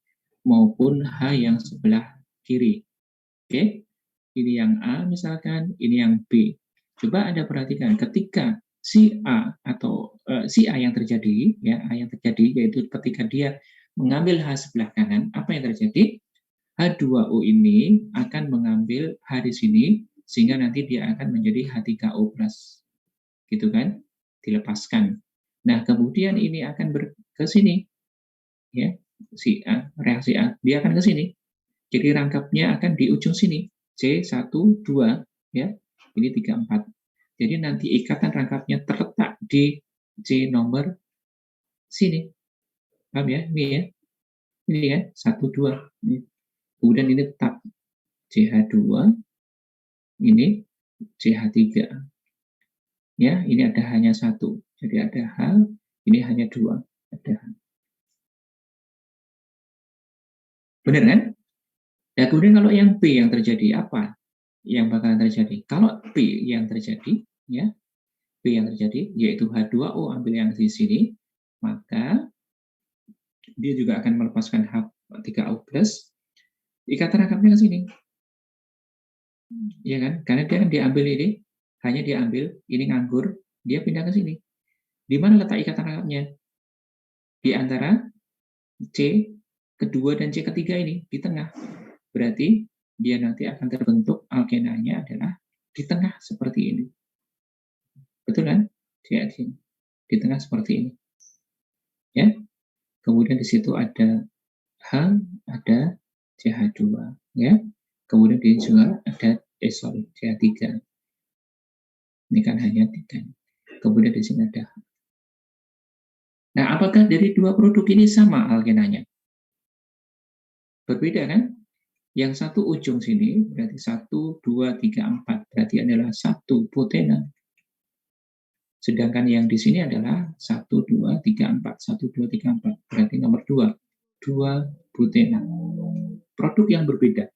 maupun H yang sebelah kiri. Oke? Ini yang A misalkan, ini yang B. Coba Anda perhatikan ketika si A atau si A yang terjadi, ya, A yang terjadi yaitu ketika dia mengambil H sebelah kanan, apa yang terjadi? H2O ini akan mengambil H di sini, sehingga nanti dia akan menjadi H3O+. Gitu kan? Dilepaskan. Nah, kemudian ini akan ke sini. Ya, si A, reaksi A, dia akan ke sini. Jadi rangkapnya akan di ujung sini. C1, 2, ya. Ini 3, 4. Jadi nanti ikatan rangkapnya terletak di C nomor sini. Paham ya? Ini ya. Ini ya, 1, 2. Ini. Kemudian ini tetap CH2, ini CH3. Ya, ini ada hanya 1. Jadi ada H, ini hanya 2. Ada H. Benar kan? Nah, kemudian kalau yang P yang terjadi apa? Yang bakalan terjadi? Kalau P yang terjadi, ya, P yang terjadi, yaitu H2O ambil yang di sini, maka dia juga akan melepaskan H3O+, ikatan rangkapnya ke sini. Ya kan? Karena dia kan diambil ini, hanya diambil, ini nganggur, dia pindah ke sini. Di mana letak ikatan rangkapnya? Di antara C kedua dan C ketiga ini, di tengah. Berarti dia nanti akan terbentuk alkenanya adalah di tengah seperti ini. Betul kan? Di tengah seperti ini. Ya. Kemudian di situ ada H, ada CH2, ya. Kemudian di juga ada CH3. Ini kan hanya 3. Kemudian di sini ada H. Nah, apakah dari dua produk ini sama alkenanya? Berbeda kan? Yang satu ujung sini berarti 1, 2, 3, 4. Berarti adalah 1 butena. Sedangkan yang di sini adalah 1, 2, 3, 4. 1, 2, 3, 4. Berarti nomor 2. 2 butena. Produk yang berbeda.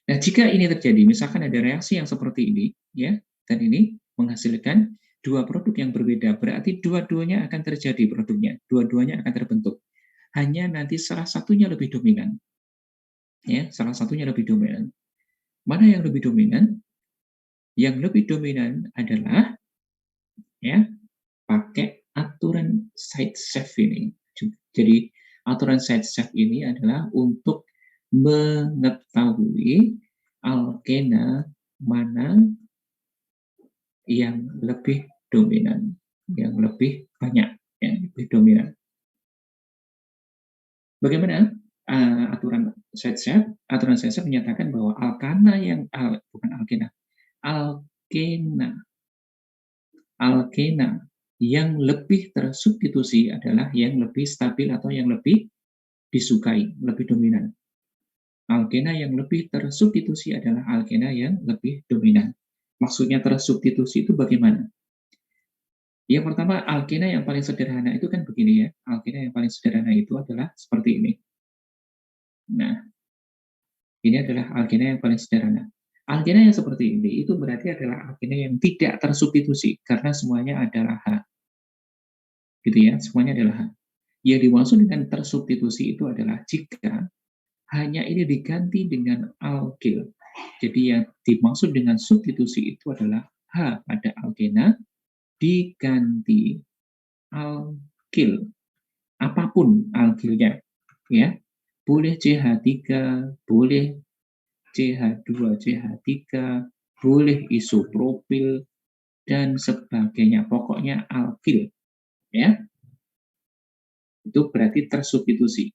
Nah, jika ini terjadi, misalkan ada reaksi yang seperti ini, ya, dan ini menghasilkan dua produk yang berbeda, berarti dua-duanya akan terjadi produknya. Dua-duanya akan terbentuk. Hanya nanti salah satunya lebih dominan. Ya, salah satunya lebih dominan. Mana yang lebih dominan? Yang lebih dominan adalah ya pakai aturan side-safe ini. Jadi aturan side-safe ini adalah untuk mengetahui alkena mana yang lebih dominan, yang lebih banyak, yang lebih dominan. Bagaimana aturan side-safe? Aturan side-safe menyatakan bahwa alkena yang alkena yang lebih tersubstitusi adalah yang lebih stabil atau yang lebih disukai, lebih dominan. Alkena yang lebih tersubstitusi adalah alkena yang lebih dominan. Maksudnya tersubstitusi itu bagaimana? Yang pertama, alkena yang paling sederhana itu kan begini ya. Alkena yang paling sederhana itu adalah seperti ini. Nah, ini adalah alkena yang paling sederhana. Alkena yang seperti ini itu berarti adalah alkena yang tidak tersubstitusi karena semuanya adalah H. Gitu ya, semuanya adalah H. Yang dimaksud dengan tersubstitusi itu adalah jika hanya ini diganti dengan alkil. Jadi yang dimaksud dengan substitusi itu adalah H pada alkena diganti alkil. Apapun alkilnya, ya. Boleh CH3, boleh CH2, CH3, boleh isopropil dan sebagainya. Pokoknya alkil, ya. Itu berarti tersubstitusi.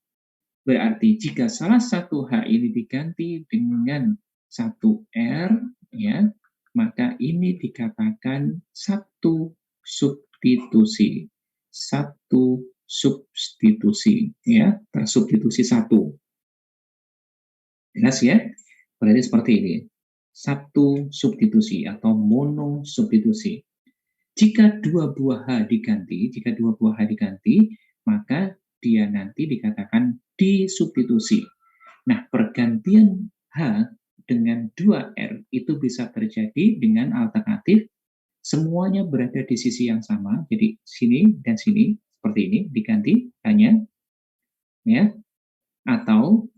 Berarti jika salah satu H ini diganti dengan satu R, ya, maka ini dikatakan satu substitusi. Satu substitusi, ya, tersubstitusi satu. Jelas ya? Berarti seperti ini. Satu substitusi atau monosubstitusi. Jika dua buah H diganti, maka dia nanti dikatakan disubstitusi. Nah, pergantian H dengan 2R itu bisa terjadi dengan alternatif semuanya berada di sisi yang sama, jadi sini dan sini seperti ini diganti hanya, ya, atau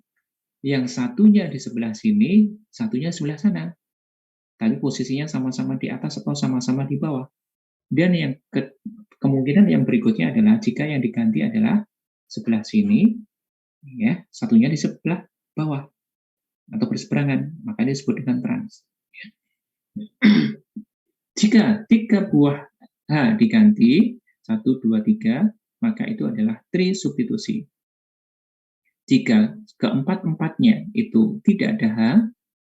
yang satunya di sebelah sini, satunya sebelah sana, tapi posisinya sama-sama di atas atau sama-sama di bawah. Dan yang kemungkinan yang berikutnya adalah jika yang diganti adalah sebelah sini, ya, satunya di sebelah bawah atau berseberangan, maka disebut dengan trans. Jika 3 buah H diganti, 1, 2, 3, maka itu adalah trisubstitusi. Jika keempat-empatnya itu tidak ada H,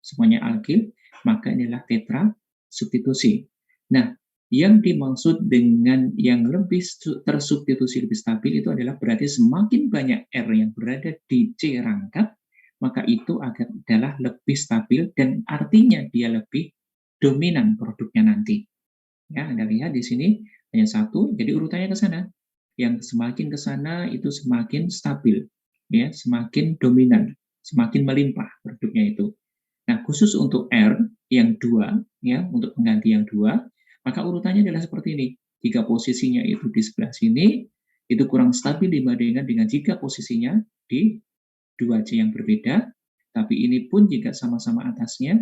semuanya alkil, maka inilah tetrasubstitusi. Nah, yang dimaksud dengan yang lebih tersubstitusi lebih stabil itu adalah berarti semakin banyak R yang berada di C rangkap, maka itu adalah lebih stabil dan artinya dia lebih dominan produknya nanti. Ya, Anda lihat di sini hanya satu, jadi urutannya ke sana. Yang semakin ke sana itu semakin stabil, ya, semakin dominan, semakin melimpah produknya itu. Nah, khusus untuk R yang 2, ya, untuk pengganti yang 2, maka urutannya adalah seperti ini. Jika posisinya itu di sebelah sini, itu kurang stabil dibandingkan dengan jika posisinya di 2C yang berbeda, tapi ini pun jika sama-sama atasnya,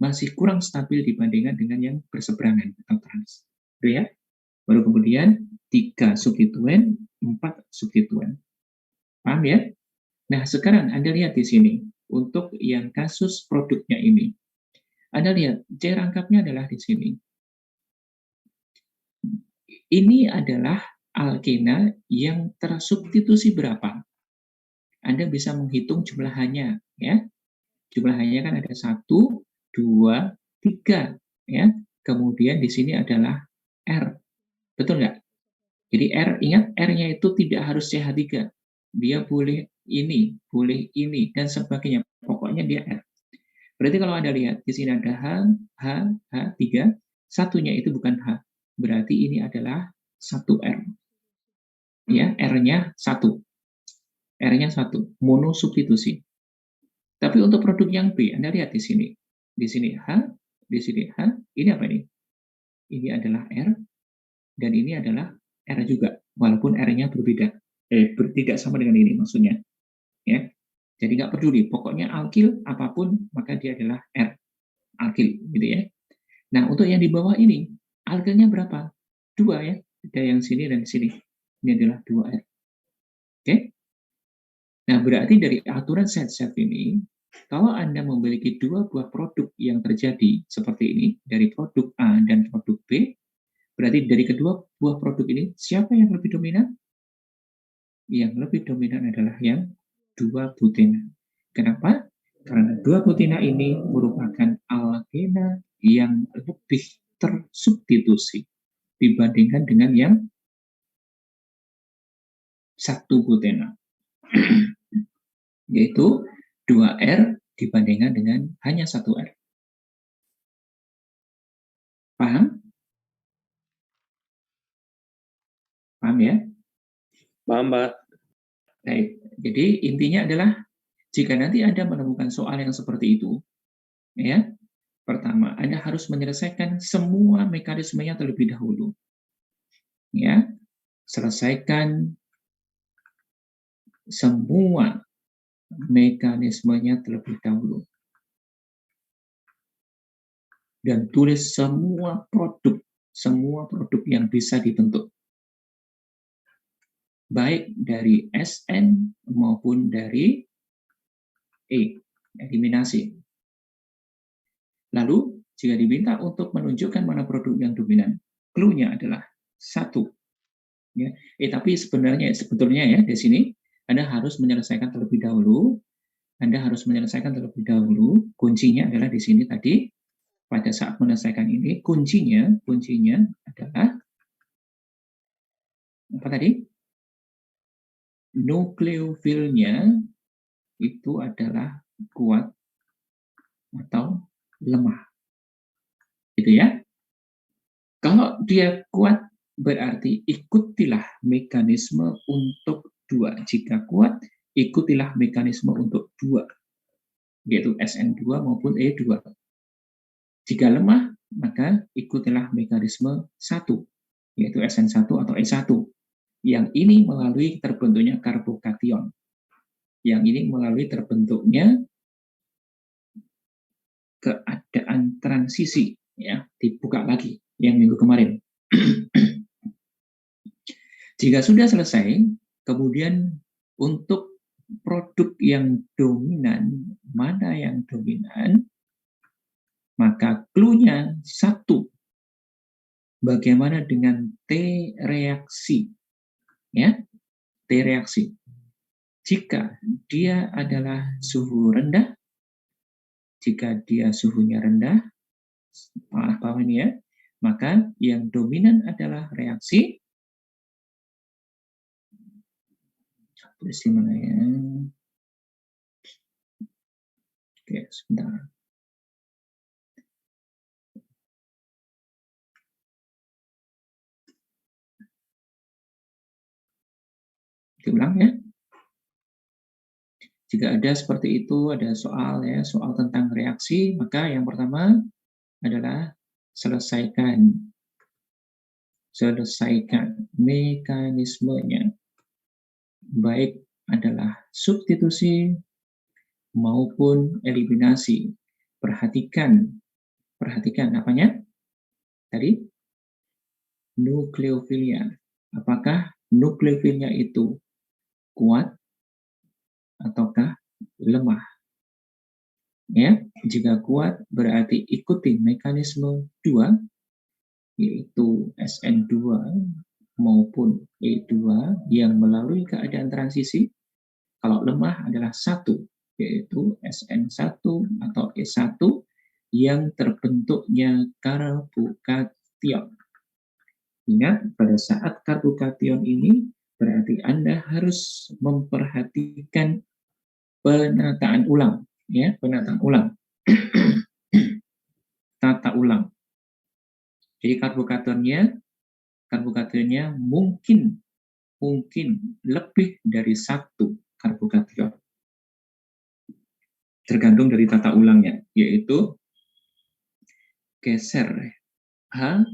masih kurang stabil dibandingkan dengan yang berseberangan atau trans. Ya? Baru kemudian 3 substituen, 4 substituen. Paham ya? Nah, sekarang Anda lihat di sini, untuk yang kasus produknya ini. Anda lihat, C rangkapnya adalah di sini. Ini adalah alkena yang tersubstitusi berapa? Anda bisa menghitung jumlah H-nya, ya. Jumlah H-nya kan ada 1, 2, 3, ya. Kemudian di sini adalah R. Betul nggak? Jadi R, ingat R-nya itu tidak harus CH3. Dia boleh ini, dan sebagainya. Pokoknya dia R. Berarti kalau Anda lihat, di sini ada H, 3, satunya itu bukan H. Berarti ini adalah 1R. Ya, R-nya 1. R-nya 1, monosubstitusi. Tapi untuk produk yang B, Anda lihat di sini. Di sini H, di sini H, ini apa ini? Ini adalah R, dan ini adalah R juga, walaupun R-nya berbeda. Tidak sama dengan ini maksudnya. Ya. Jadi nggak peduli, pokoknya alkil apapun, maka dia adalah R. Alkil, gitu ya. Nah, untuk yang di bawah ini, alkilnya berapa? 2 ya. Ada yang sini dan sini. Ini adalah 2R. Oke? Nah, berarti dari aturan set-set ini, kalau Anda memiliki 2 buah produk yang terjadi seperti ini, dari produk A dan produk B, berarti dari kedua buah produk ini, siapa yang lebih dominan? Yang lebih dominan adalah yang 2 butena. Kenapa? Karena 2 butena ini merupakan alkena yang lebih tersubstitusi dibandingkan dengan yang 1 butena. Yaitu 2R dibandingkan dengan hanya 1R. Paham? Paham ya? Paham, Pak. Baik. Jadi intinya adalah jika nanti Anda menemukan soal yang seperti itu, ya, pertama Anda harus menyelesaikan semua mekanismenya terlebih dahulu. Ya, selesaikan semua mekanismenya terlebih dahulu. Dan tulis semua produk yang bisa dibentuk. Baik dari SN maupun dari eliminasi. Lalu, jika diminta untuk menunjukkan mana produk yang dominan, clue-nya adalah 1. Ya. Tapi sebetulnya ya, di sini Anda harus menyelesaikan terlebih dahulu. Kuncinya adalah di sini tadi, pada saat menyelesaikan ini, kuncinya adalah apa tadi? Nukleofilnya itu adalah kuat atau lemah. Gitu ya. Kalau dia kuat, berarti ikutilah mekanisme untuk 2. Jika kuat, ikutilah mekanisme untuk 2. Yaitu SN2 maupun E2. Jika lemah, maka ikutilah mekanisme 1. Yaitu SN1 atau E1. Yang ini melalui terbentuknya karbokation. Yang ini melalui terbentuknya keadaan transisi. Ya, dibuka lagi yang minggu kemarin. Jika sudah selesai, kemudian Untuk produk yang dominan, mana yang dominan, maka clue-nya satu. Bagaimana dengan T reaksi? Ya, T reaksi. Jika dia adalah suhu rendah, jika dia suhunya rendah, bawah ini ya, maka yang dominan adalah reaksi. Tulis di mana ya? Oke, sebentar. Diulang ya. Jika ada seperti itu, ada soal ya, soal tentang reaksi, maka yang pertama adalah selesaikan mekanismenya. Baik adalah substitusi maupun eliminasi. Perhatikan apanya? Tadi nukleofilia. Apakah nukleofilnya itu kuat ataukah lemah? Ya, jika kuat berarti ikuti mekanisme 2, yaitu SN2 maupun E2 yang melalui keadaan transisi. Kalau lemah adalah 1, yaitu SN1 atau E1 yang terbentuknya karbokation. Ingat, pada saat karbokation ini berarti Anda harus memperhatikan penataan ulang, ya, penataan ulang. Tata ulang. Jadi karbokationnya mungkin lebih dari 1 karbokation. Tergantung dari tata ulangnya, yaitu geser H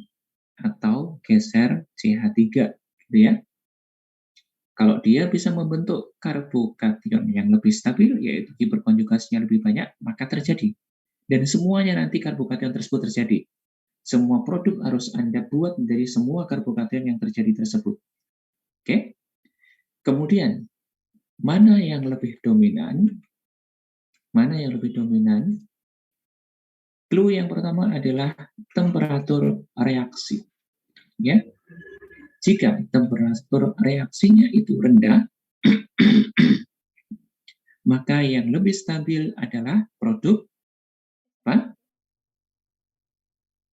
atau geser CH3, gitu ya. Kalau dia bisa membentuk karbokation yang lebih stabil, yaitu hiperkonjugasinya lebih banyak, maka terjadi. Dan semuanya nanti karbokation tersebut terjadi. Semua produk harus Anda buat dari semua karbokation yang terjadi tersebut. Oke? Kemudian, mana yang lebih dominan? Mana yang lebih dominan? Clue yang pertama adalah temperatur reaksi. Ya. Jika temperatur reaksinya itu rendah, maka yang lebih stabil adalah produk apa?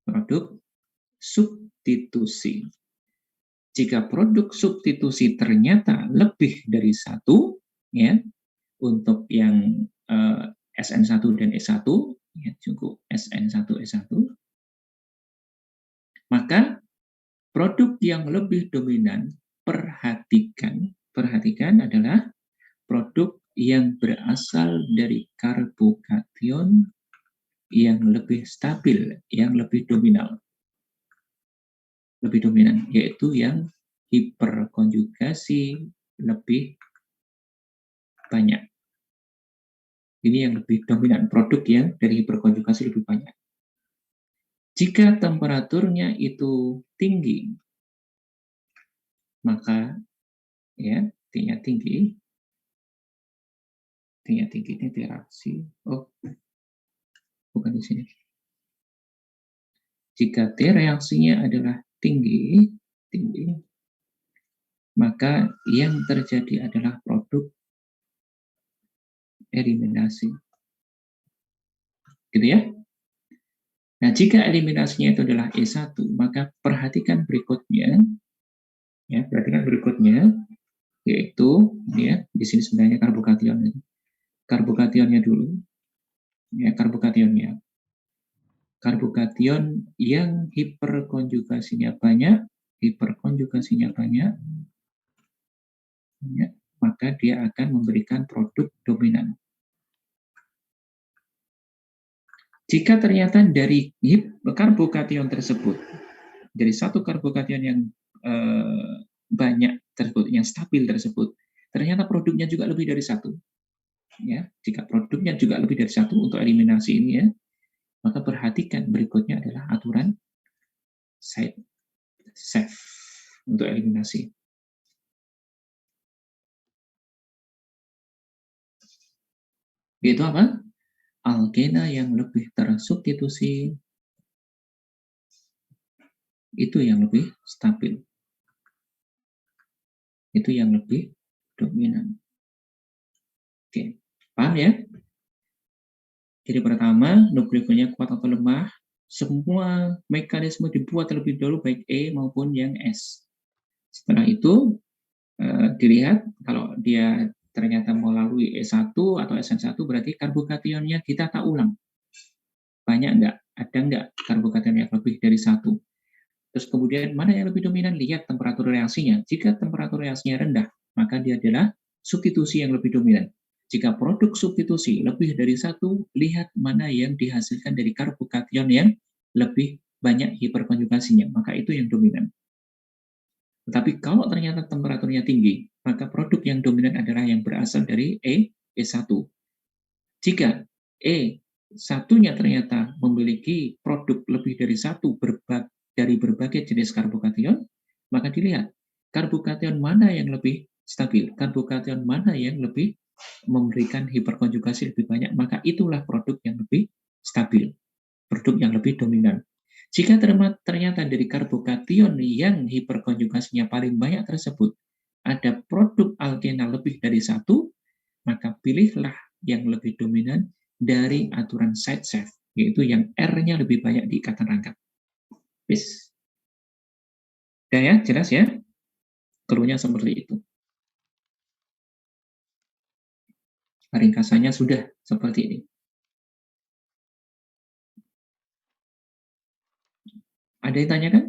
Produk substitusi. Jika produk substitusi ternyata lebih dari 1, ya, untuk yang SN1 dan E1, ya, cukup SN1 E1, maka produk yang lebih dominan, perhatikan adalah produk yang berasal dari karbokation yang lebih stabil, yang lebih dominan, yaitu yang hiperkonjugasi lebih banyak. Ini yang lebih dominan, produk yang dari hiperkonjugasi lebih banyak. Jika temperaturnya itu tinggi, maka ya, T-nya tinggi ini reaksi. Oh, bukan di sini. Jika T reaksinya adalah tinggi, maka yang terjadi adalah produk eliminasi. Gitu ya. Nah, jika eliminasinya itu adalah E1, maka perhatikan berikutnya, ya, yaitu ya, di sini sebenarnya karbokationnya dulu, ya, karbokation yang hiperkonjugasinya banyak, ya, maka dia akan memberikan produk dominan. Jika ternyata dari karbokation tersebut, dari satu karbokation yang banyak tersebut, yang stabil tersebut, ternyata produknya juga lebih dari 1. Ya, jika produknya juga lebih dari 1 untuk eliminasi ini ya, maka perhatikan berikutnya adalah aturan side safe untuk eliminasi. Yaitu apa? Alkena yang lebih tersubstitusi itu yang lebih stabil. Itu yang lebih dominan. Oke, paham ya? Jadi pertama, nukleofilnya kuat atau lemah, semua mekanisme dibuat terlebih dahulu baik E maupun yang S. Setelah itu dilihat kalau dia ternyata melalui E1 atau SN1 berarti karbokationnya ditata ulang. Banyak enggak? Ada enggak karbokation yang lebih dari satu? Terus kemudian mana yang lebih dominan? Lihat temperatur reaksinya. Jika temperatur reaksinya rendah, maka dia adalah substitusi yang lebih dominan. Jika produk substitusi lebih dari satu, lihat mana yang dihasilkan dari karbokation yang lebih banyak hiperkonjugasinya, maka itu yang dominan. Tetapi kalau ternyata temperaturnya tinggi, maka produk yang dominan adalah yang berasal dari E1. Jika E1-nya ternyata memiliki produk lebih dari satu dari berbagai jenis karbokation, maka dilihat karbokation mana yang lebih stabil, karbokation mana yang lebih memberikan hiperkonjugasi lebih banyak, maka itulah produk yang lebih stabil, produk yang lebih dominan. Jika ternyata dari karbokation yang hiperkonjugasinya paling banyak tersebut ada produk alkena lebih dari satu, maka pilihlah yang lebih dominan dari aturan Zaitsev, yaitu yang R-nya lebih banyak di ikatan rangkap. Bis. Udah ya, jelas ya? Keruhnya seperti itu. Ringkasannya sudah seperti ini. Ada yang tanyakan?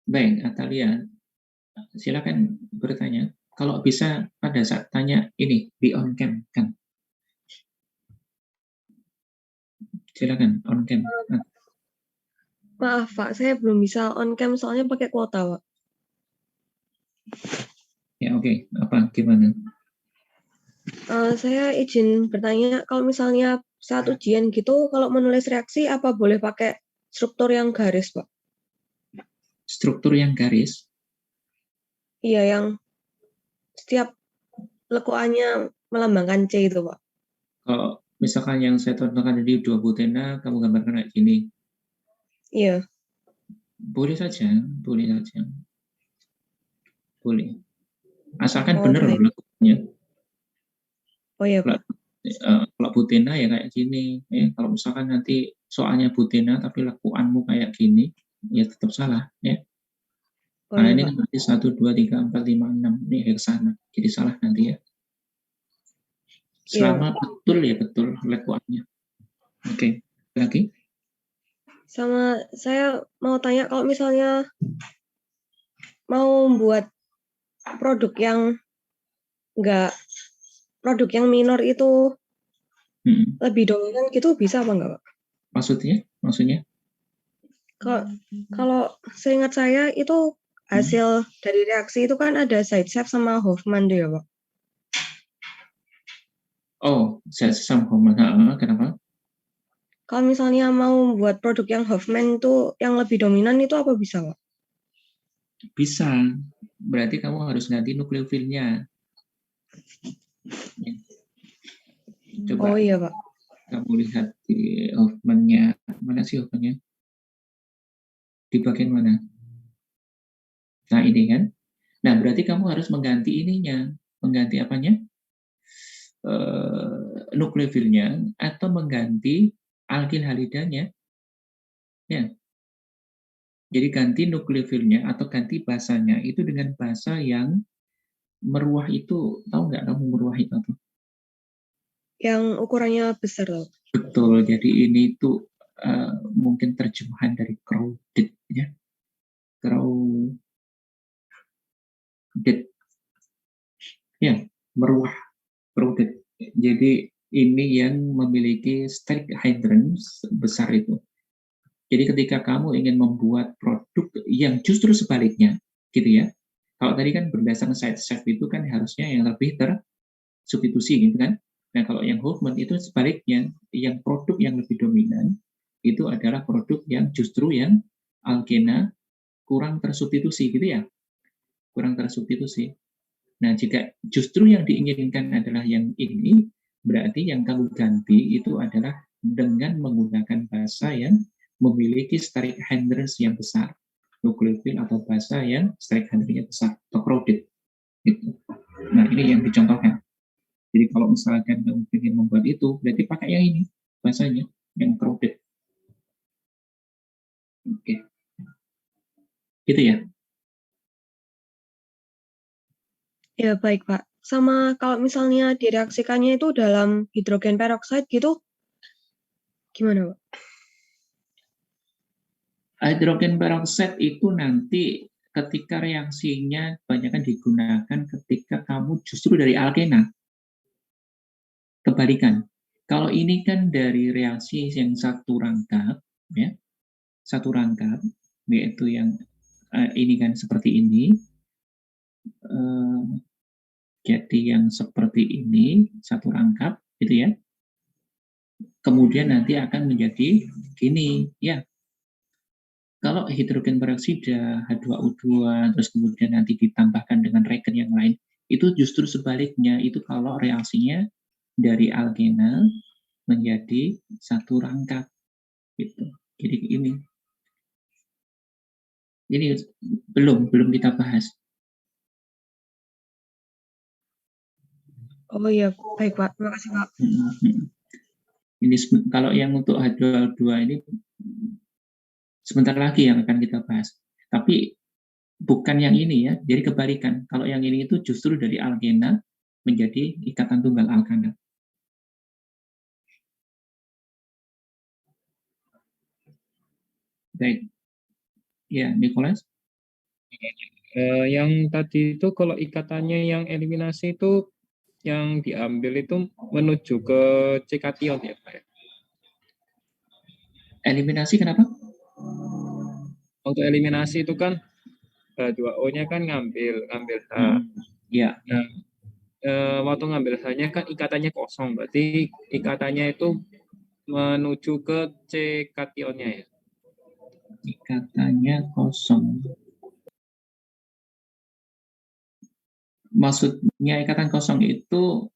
Baik, Atalia, silakan bertanya. Kalau bisa pada saat tanya ini di on cam kan? Silakan on cam. Maaf Pak, saya belum bisa on cam soalnya pakai kuota Pak. Ya oke. Apa gimana? Saya izin bertanya, kalau misalnya saat ujian gitu, kalau menulis reaksi apa boleh pakai struktur yang garis Pak? Struktur yang garis? Iya, yang setiap lekuannya melambangkan C itu Pak. Kalau misalkan yang saya contohkan tadi 2 butena, kamu gambarkan kayak gini. Iya. Boleh saja, boleh saja. Boleh. Asalkan Oh, benar baik. lekuannya. Oh iya Pak. Kalau butena ya kayak gini. Kalau misalkan nanti soalnya butena tapi lekuanmu kayak gini, ya tetap salah. Ya. Oh Nah iya ini Pak. kan nanti 1, 2, 3, 4, 5, 6. Ini ke sana. Jadi salah nanti ya. Iya Pak. Selama betul ya betul lekuannya. Oke. Lagi? Sama saya mau tanya, kalau misalnya mau buat produk yang produk yang minor itu lebih dominan gitu bisa apa enggak Pak? Maksudnya? Kalau seingat saya itu hasil dari reaksi itu kan ada Zaitsev sama Hofmann deh ya Pak. Oh, saya sama Homan. Kenapa? Kalau misalnya mau buat produk yang Hofmann itu yang lebih dominan itu apa bisa Pak? Bisa. Berarti kamu harus ganti nukleofilnya. Coba Oh iya Pak. kamu lihat di Hoffman-nya. Mana sih Hoffman-nya? Di bagian mana? Nah, ini kan. Nah, berarti kamu harus mengganti ininya. Mengganti apanya? Nukleofilnya atau mengganti alkil halidanya. Ya. Jadi ganti nukleofilnya atau ganti basanya itu dengan basa yang meruah itu. Tahu nggak kamu meruah itu apa? Yang ukurannya besar loh. Betul. Jadi ini tuh mungkin terjemahan dari crowded ya. Crowded. Ya, meruah. Crowded. Jadi ini yang memiliki steric hydrants besar itu. Jadi ketika kamu ingin membuat produk yang justru sebaliknya, gitu ya. Kalau tadi kan berdasarkan Zaitsev itu kan harusnya yang lebih tersubstitusi gitu kan. Nah kalau yang Hofmann itu sebaliknya, yang produk yang lebih dominan itu adalah produk yang justru yang alkena kurang tersubstitusi gitu ya, kurang tersubstitusi. Nah, jika justru yang diinginkan adalah yang ini, berarti yang kamu ganti itu adalah dengan menggunakan bahasa yang memiliki steric hindrance yang besar, nukleofil atau bahasa yang steric hindrance besar atau crowded. Gitu. Nah, ini yang dicontohkan. Jadi kalau misalkan kamu ingin membuat itu, berarti pakai yang ini bahasanya, yang crowded. Oke, gitu ya. Ya, baik, Pak. Sama kalau misalnya direaksikannya itu dalam hidrogen peroksida gitu, gimana, Pak? Hidrogen peroksida itu nanti ketika reaksinya kebanyakan digunakan ketika kamu justru dari alkena. Kebalikan. Kalau ini kan dari reaksi yang satu rangkap, ya, satu rangkap, yaitu yang ini kan seperti ini. Jadi yang seperti ini, satu rangkap, gitu ya. Kemudian nanti akan menjadi gini, ya. Kalau hidrogen peroksida H2O2 terus kemudian nanti ditambahkan dengan reagen yang lain, itu justru sebaliknya, itu kalau reaksinya dari alkena menjadi satu rangkap gitu. Jadi ini belum kita bahas. Oh iya, baik, Pak. Terima kasih, Pak. Ini kalau yang untuk H2O2 ini sebentar lagi yang akan kita bahas. Tapi bukan yang ini ya, jadi kebalikan. Kalau yang ini itu justru dari alkena menjadi ikatan tunggal alkana. Baik. Ya, Nicholas. Yang tadi itu kalau ikatannya yang eliminasi itu yang diambil itu menuju ke C kation ya Pak ya? Eliminasi kenapa? Untuk eliminasi itu kan H2O-nya kan ngambil H. Ya. Nah, waktu ngambil H-nya kan ikatannya kosong, berarti ikatannya itu menuju ke C kationnya ya? Ikatannya kosong. Maksudnya ikatan kosong itu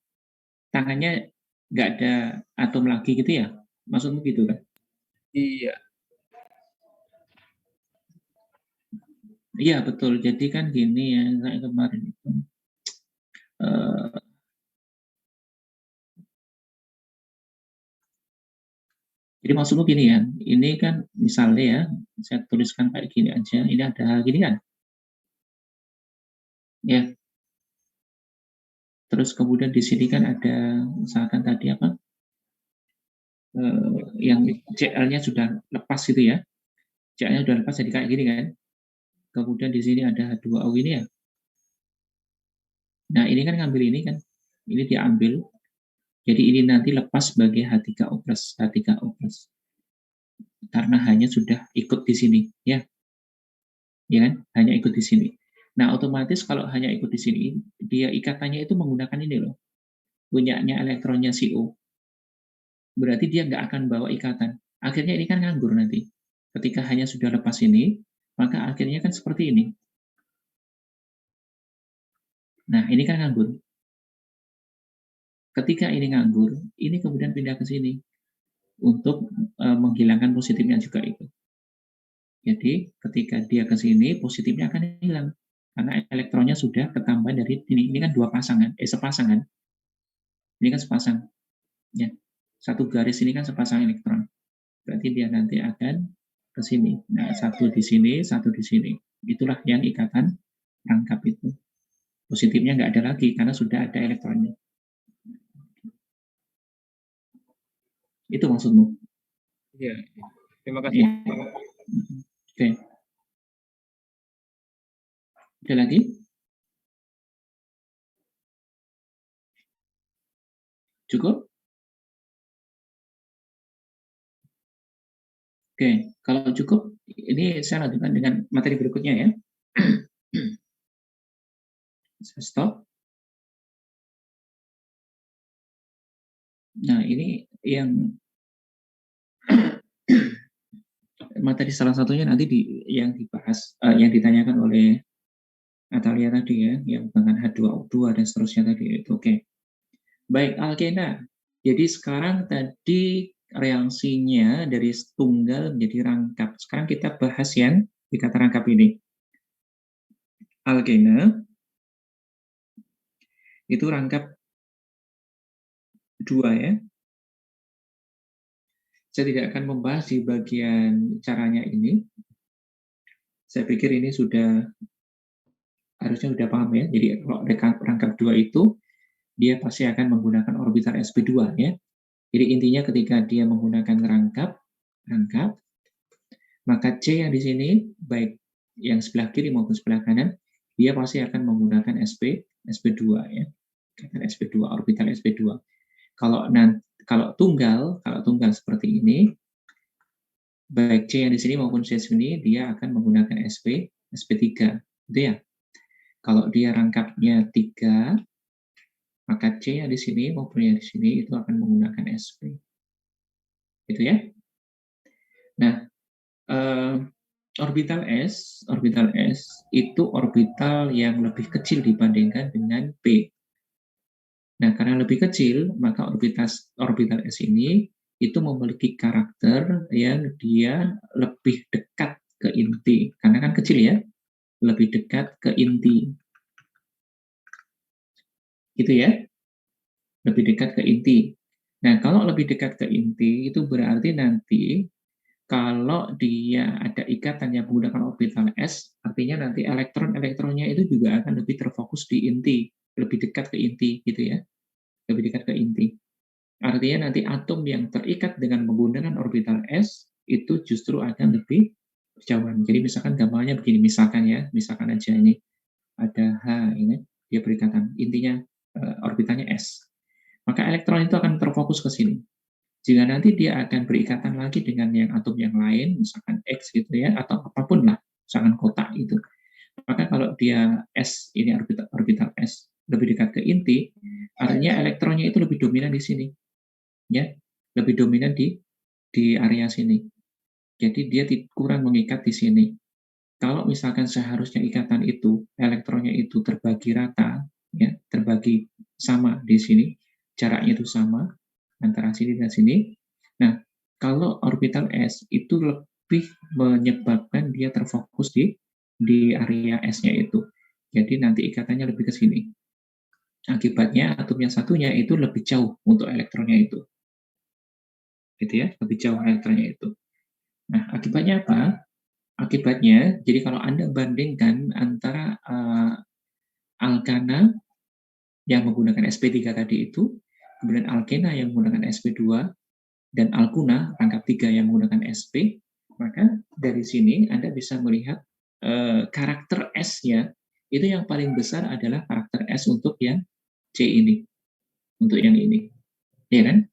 tangannya nggak ada atom lagi gitu ya? Maksudmu gitu kan? Iya. Iya betul. Jadi kan gini ya, kayak kemarin itu. Jadi maksudmu gini ya, ini kan misalnya ya, saya tuliskan kayak gini aja, ini ada gini kan? Ya. Terus kemudian di sini kan ada, misalkan tadi apa? Yang Cl-nya sudah lepas gitu ya. Cl-nya sudah lepas jadi kayak gini kan. Kemudian di sini ada H2O ini ya. Nah, ini kan ngambil ini kan. Ini diambil. Jadi ini nanti lepas sebagai H3O+, H3O+. Karena hanya sudah ikut di sini, ya. Ya kan? Hanya ikut di sini. Nah, otomatis kalau hanya ikut di sini, dia ikatannya itu menggunakan ini loh. Punyanya elektronnya CO. Berarti dia nggak akan bawa ikatan. Akhirnya ini kan nganggur nanti. Ketika hanya sudah lepas ini, maka akhirnya kan seperti ini. Nah, ini kan nganggur. Ketika ini nganggur, ini kemudian pindah ke sini untuk menghilangkan positifnya juga itu. Jadi ketika dia ke sini, positifnya akan hilang karena elektronnya sudah ketambah dari ini. Ini kan dua pasangan, sepasangan. Ini kan sepasang. Ya. Satu garis ini kan sepasang elektron. Berarti dia nanti akan ke sini. Nah, satu di sini, satu di sini. Itulah yang ikatan rangkap itu. Positifnya nggak ada lagi karena sudah ada elektronnya. Itu maksudmu? Iya. Terima kasih. Ya. Oke. Ada lagi? Cukup? Oke, kalau cukup, ini saya lanjutkan dengan materi berikutnya ya. Saya stop. Nah, ini yang materi salah satunya nanti yang dibahas, yang ditanyakan oleh Natalia tadi ya, yang dengan H2O2 dan seterusnya tadi itu. Oke. Baik, alkena. Jadi sekarang tadi reaksinya dari tunggal menjadi rangkap. Sekarang kita bahas yang di kata rangkap ini. Alkena itu rangkap 2 ya. Saya tidak akan membahas di bagian caranya ini. Saya pikir ini harusnya sudah paham ya. Jadi kalau rangkap 2 itu, dia pasti akan menggunakan orbital sp2 ya. Jadi intinya ketika dia menggunakan rangkap, maka C yang di sini, baik yang sebelah kiri maupun sebelah kanan, dia pasti akan menggunakan sp2 ya. sp2, orbital sp2. Kalau tunggal seperti ini, baik C yang di sini maupun C sini, dia akan menggunakan sp3. Gitu ya. Kalau dia rangkapnya 3, maka C yang di sini maupun yang di sini itu akan menggunakan sp. Gitu ya. Nah, orbital S itu orbital yang lebih kecil dibandingkan dengan P. Nah, karena lebih kecil, maka orbital S ini itu memiliki karakter yang dia lebih dekat ke inti. Karena kan kecil ya, lebih dekat ke inti. Gitu ya, lebih dekat ke inti. Nah, kalau lebih dekat ke inti, itu berarti nanti kalau dia ada ikatan yang menggunakan orbital S, artinya nanti elektron-elektronnya itu juga akan lebih terfokus di inti, lebih dekat ke inti, gitu ya, lebih dekat ke inti. Artinya nanti atom yang terikat dengan menggunakan orbital S itu justru akan lebih berjauhan. Jadi misalkan gambarnya begini, misalkan aja ini ada H ini, dia berikatan, intinya orbitalnya S. Maka elektron itu akan terfokus ke sini. Jika nanti dia akan berikatan lagi dengan yang atom yang lain, misalkan X gitu ya, atau apapun lah, misalkan kotak itu. Maka kalau dia S, ini orbital S, lebih dekat ke inti, artinya elektronnya itu lebih dominan di sini. Ya, lebih dominan di area sini. Jadi dia kurang mengikat di sini. Kalau misalkan seharusnya ikatan itu, elektronnya itu terbagi rata, ya, terbagi sama di sini, jaraknya itu sama, antara sini dan sini. Nah, kalau orbital S itu lebih menyebabkan dia terfokus di area S-nya itu. Jadi nanti ikatannya lebih ke sini. Akibatnya atom yang satunya itu lebih jauh untuk elektronnya itu. Gitu ya, lebih jauh elektronnya itu. Nah, akibatnya apa? Akibatnya, jadi kalau Anda bandingkan antara alkana yang menggunakan sp3 tadi itu, kemudian alkena yang menggunakan sp2, dan alkuna, rangkap 3 yang menggunakan sp, maka dari sini Anda bisa melihat karakter S-nya, itu yang paling besar adalah karakter S untuk yang C ini, untuk yang ini. Ya kan?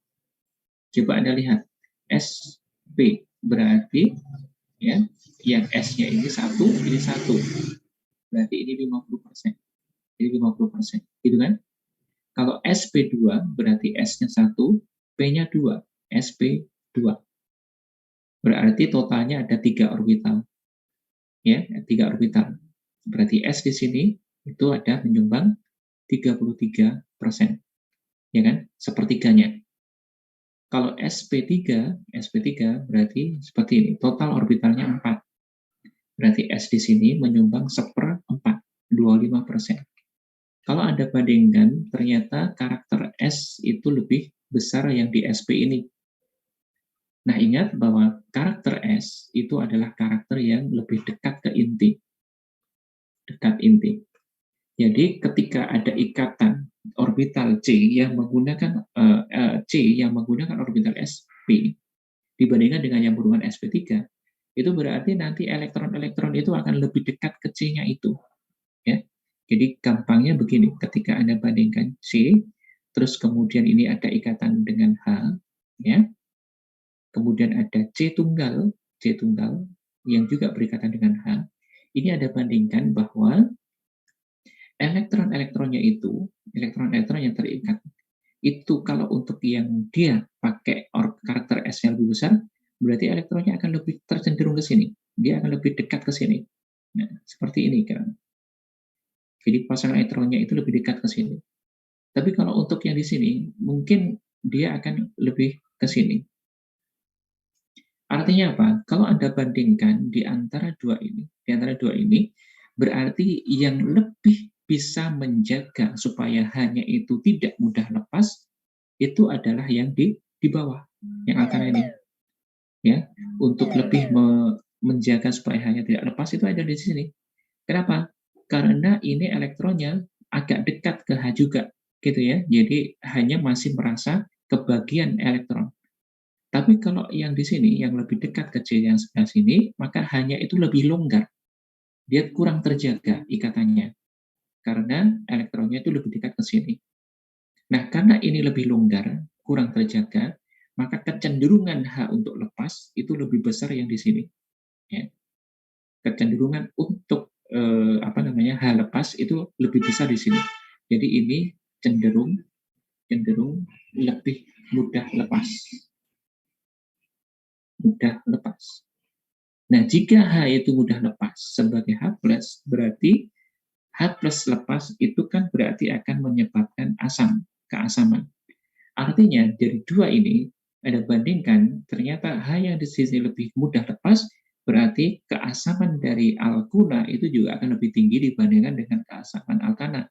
Coba Anda lihat, SP berarti ya, yang S-nya ini 1, ini 1. Berarti ini 50%. Ini 50%. Gitu kan? Kalau SP2 berarti S-nya 1, P-nya 2. SP2. Berarti totalnya ada 3 orbital. Ya, 3 orbital. Berarti S di sini itu ada menyumbang 33%. Ya kan? Sepertiganya. Kalau SP3 berarti seperti ini. Total orbitalnya 4. Berarti S di sini menyumbang 1/4, 25%. Kalau Anda bandingkan, ternyata karakter S itu lebih besar yang di SP ini. Nah, ingat bahwa karakter S itu adalah karakter yang lebih dekat ke inti. Dekat inti. Jadi, ketika ada ikatan orbital C yang menggunakan orbital SP dibandingkan dengan yang menggunakan SP3, itu berarti nanti elektron-elektron itu akan lebih dekat ke C-nya itu. Ya. Jadi gampangnya begini, ketika Anda bandingkan C, terus kemudian ini ada ikatan dengan H, ya. Kemudian ada C tunggal yang juga berikatan dengan H. Ini Anda bandingkan bahwa elektron-elektronnya itu, elektron-elektron yang terikat, itu kalau untuk yang dia pakai karakter S yang lebih besar, berarti elektronnya akan lebih tercenderung ke sini. Dia akan lebih dekat ke sini. Nah, seperti ini kan. Jadi pasangan elektronnya itu lebih dekat ke sini. Tapi kalau untuk yang di sini, mungkin dia akan lebih ke sini. Artinya apa? Kalau Anda bandingkan di antara dua ini, berarti yang lebih bisa menjaga supaya hanya itu tidak mudah lepas, itu adalah yang di bawah, yang alkana ini. Ya, untuk lebih menjaga supaya hanya tidak lepas itu ada di sini. Kenapa? Karena ini elektronnya agak dekat ke H juga, gitu ya. Jadi hanya masih merasa kebagian elektron. Tapi kalau yang di sini, yang lebih dekat ke C yang sebelah sini, maka hanya itu lebih longgar. Dia kurang terjaga ikatannya. Karena elektronnya itu lebih dekat ke sini. Nah, karena ini lebih longgar, kurang terjaga, maka kecenderungan H untuk lepas itu lebih besar yang di sini. Ya. Kecenderungan untuk H lepas itu lebih besar di sini. Jadi ini cenderung lebih mudah lepas. Nah, jika H itu mudah lepas sebagai H+, berarti H+ lepas itu kan berarti akan menyebabkan keasaman. Artinya dari dua ini Anda bandingkan, ternyata H yang di sini lebih mudah lepas, berarti keasaman dari alkuna itu juga akan lebih tinggi dibandingkan dengan keasaman alkana.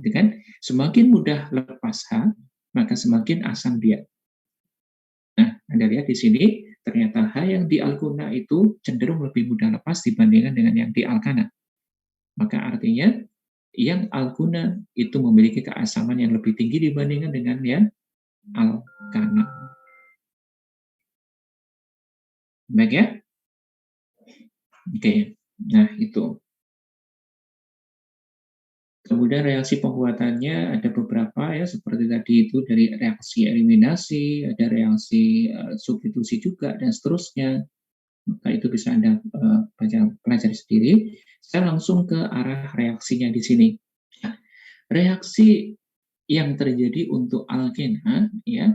Jadi kan, semakin mudah lepas H, maka semakin asam dia. Nah, Anda lihat di sini, ternyata H yang di alkuna itu cenderung lebih mudah lepas dibandingkan dengan yang di alkana. Maka artinya, yang alkuna itu memiliki keasaman yang lebih tinggi dibandingkan dengan yang alkana. Baik ya? Oke, nah itu. Kemudian reaksi pembuatannya ada beberapa ya, seperti tadi itu dari reaksi eliminasi, ada reaksi substitusi juga, dan seterusnya. Maka itu bisa Anda pelajari sendiri. Saya langsung ke arah reaksinya di sini. Nah, reaksi yang terjadi untuk alkena, ya,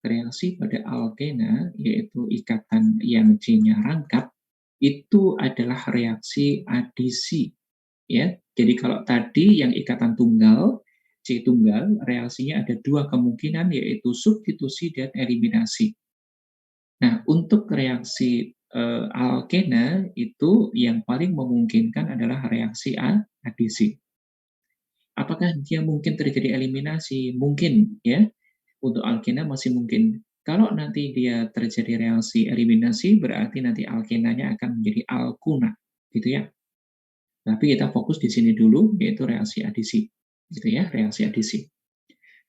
reaksi pada alkena, yaitu ikatan yang C-nya rangkap, itu adalah reaksi adisi. Ya, jadi kalau tadi yang ikatan tunggal, C tunggal, reaksinya ada dua kemungkinan, yaitu substitusi dan eliminasi. Nah, untuk reaksi alkena itu yang paling memungkinkan adalah reaksi adisi. Apakah dia mungkin terjadi eliminasi? Mungkin, ya. Untuk alkena masih mungkin. Kalau nanti dia terjadi reaksi eliminasi, berarti nanti alkenanya akan menjadi alkuna, gitu ya. Tapi kita fokus di sini dulu, yaitu reaksi adisi, gitu ya, reaksi adisi.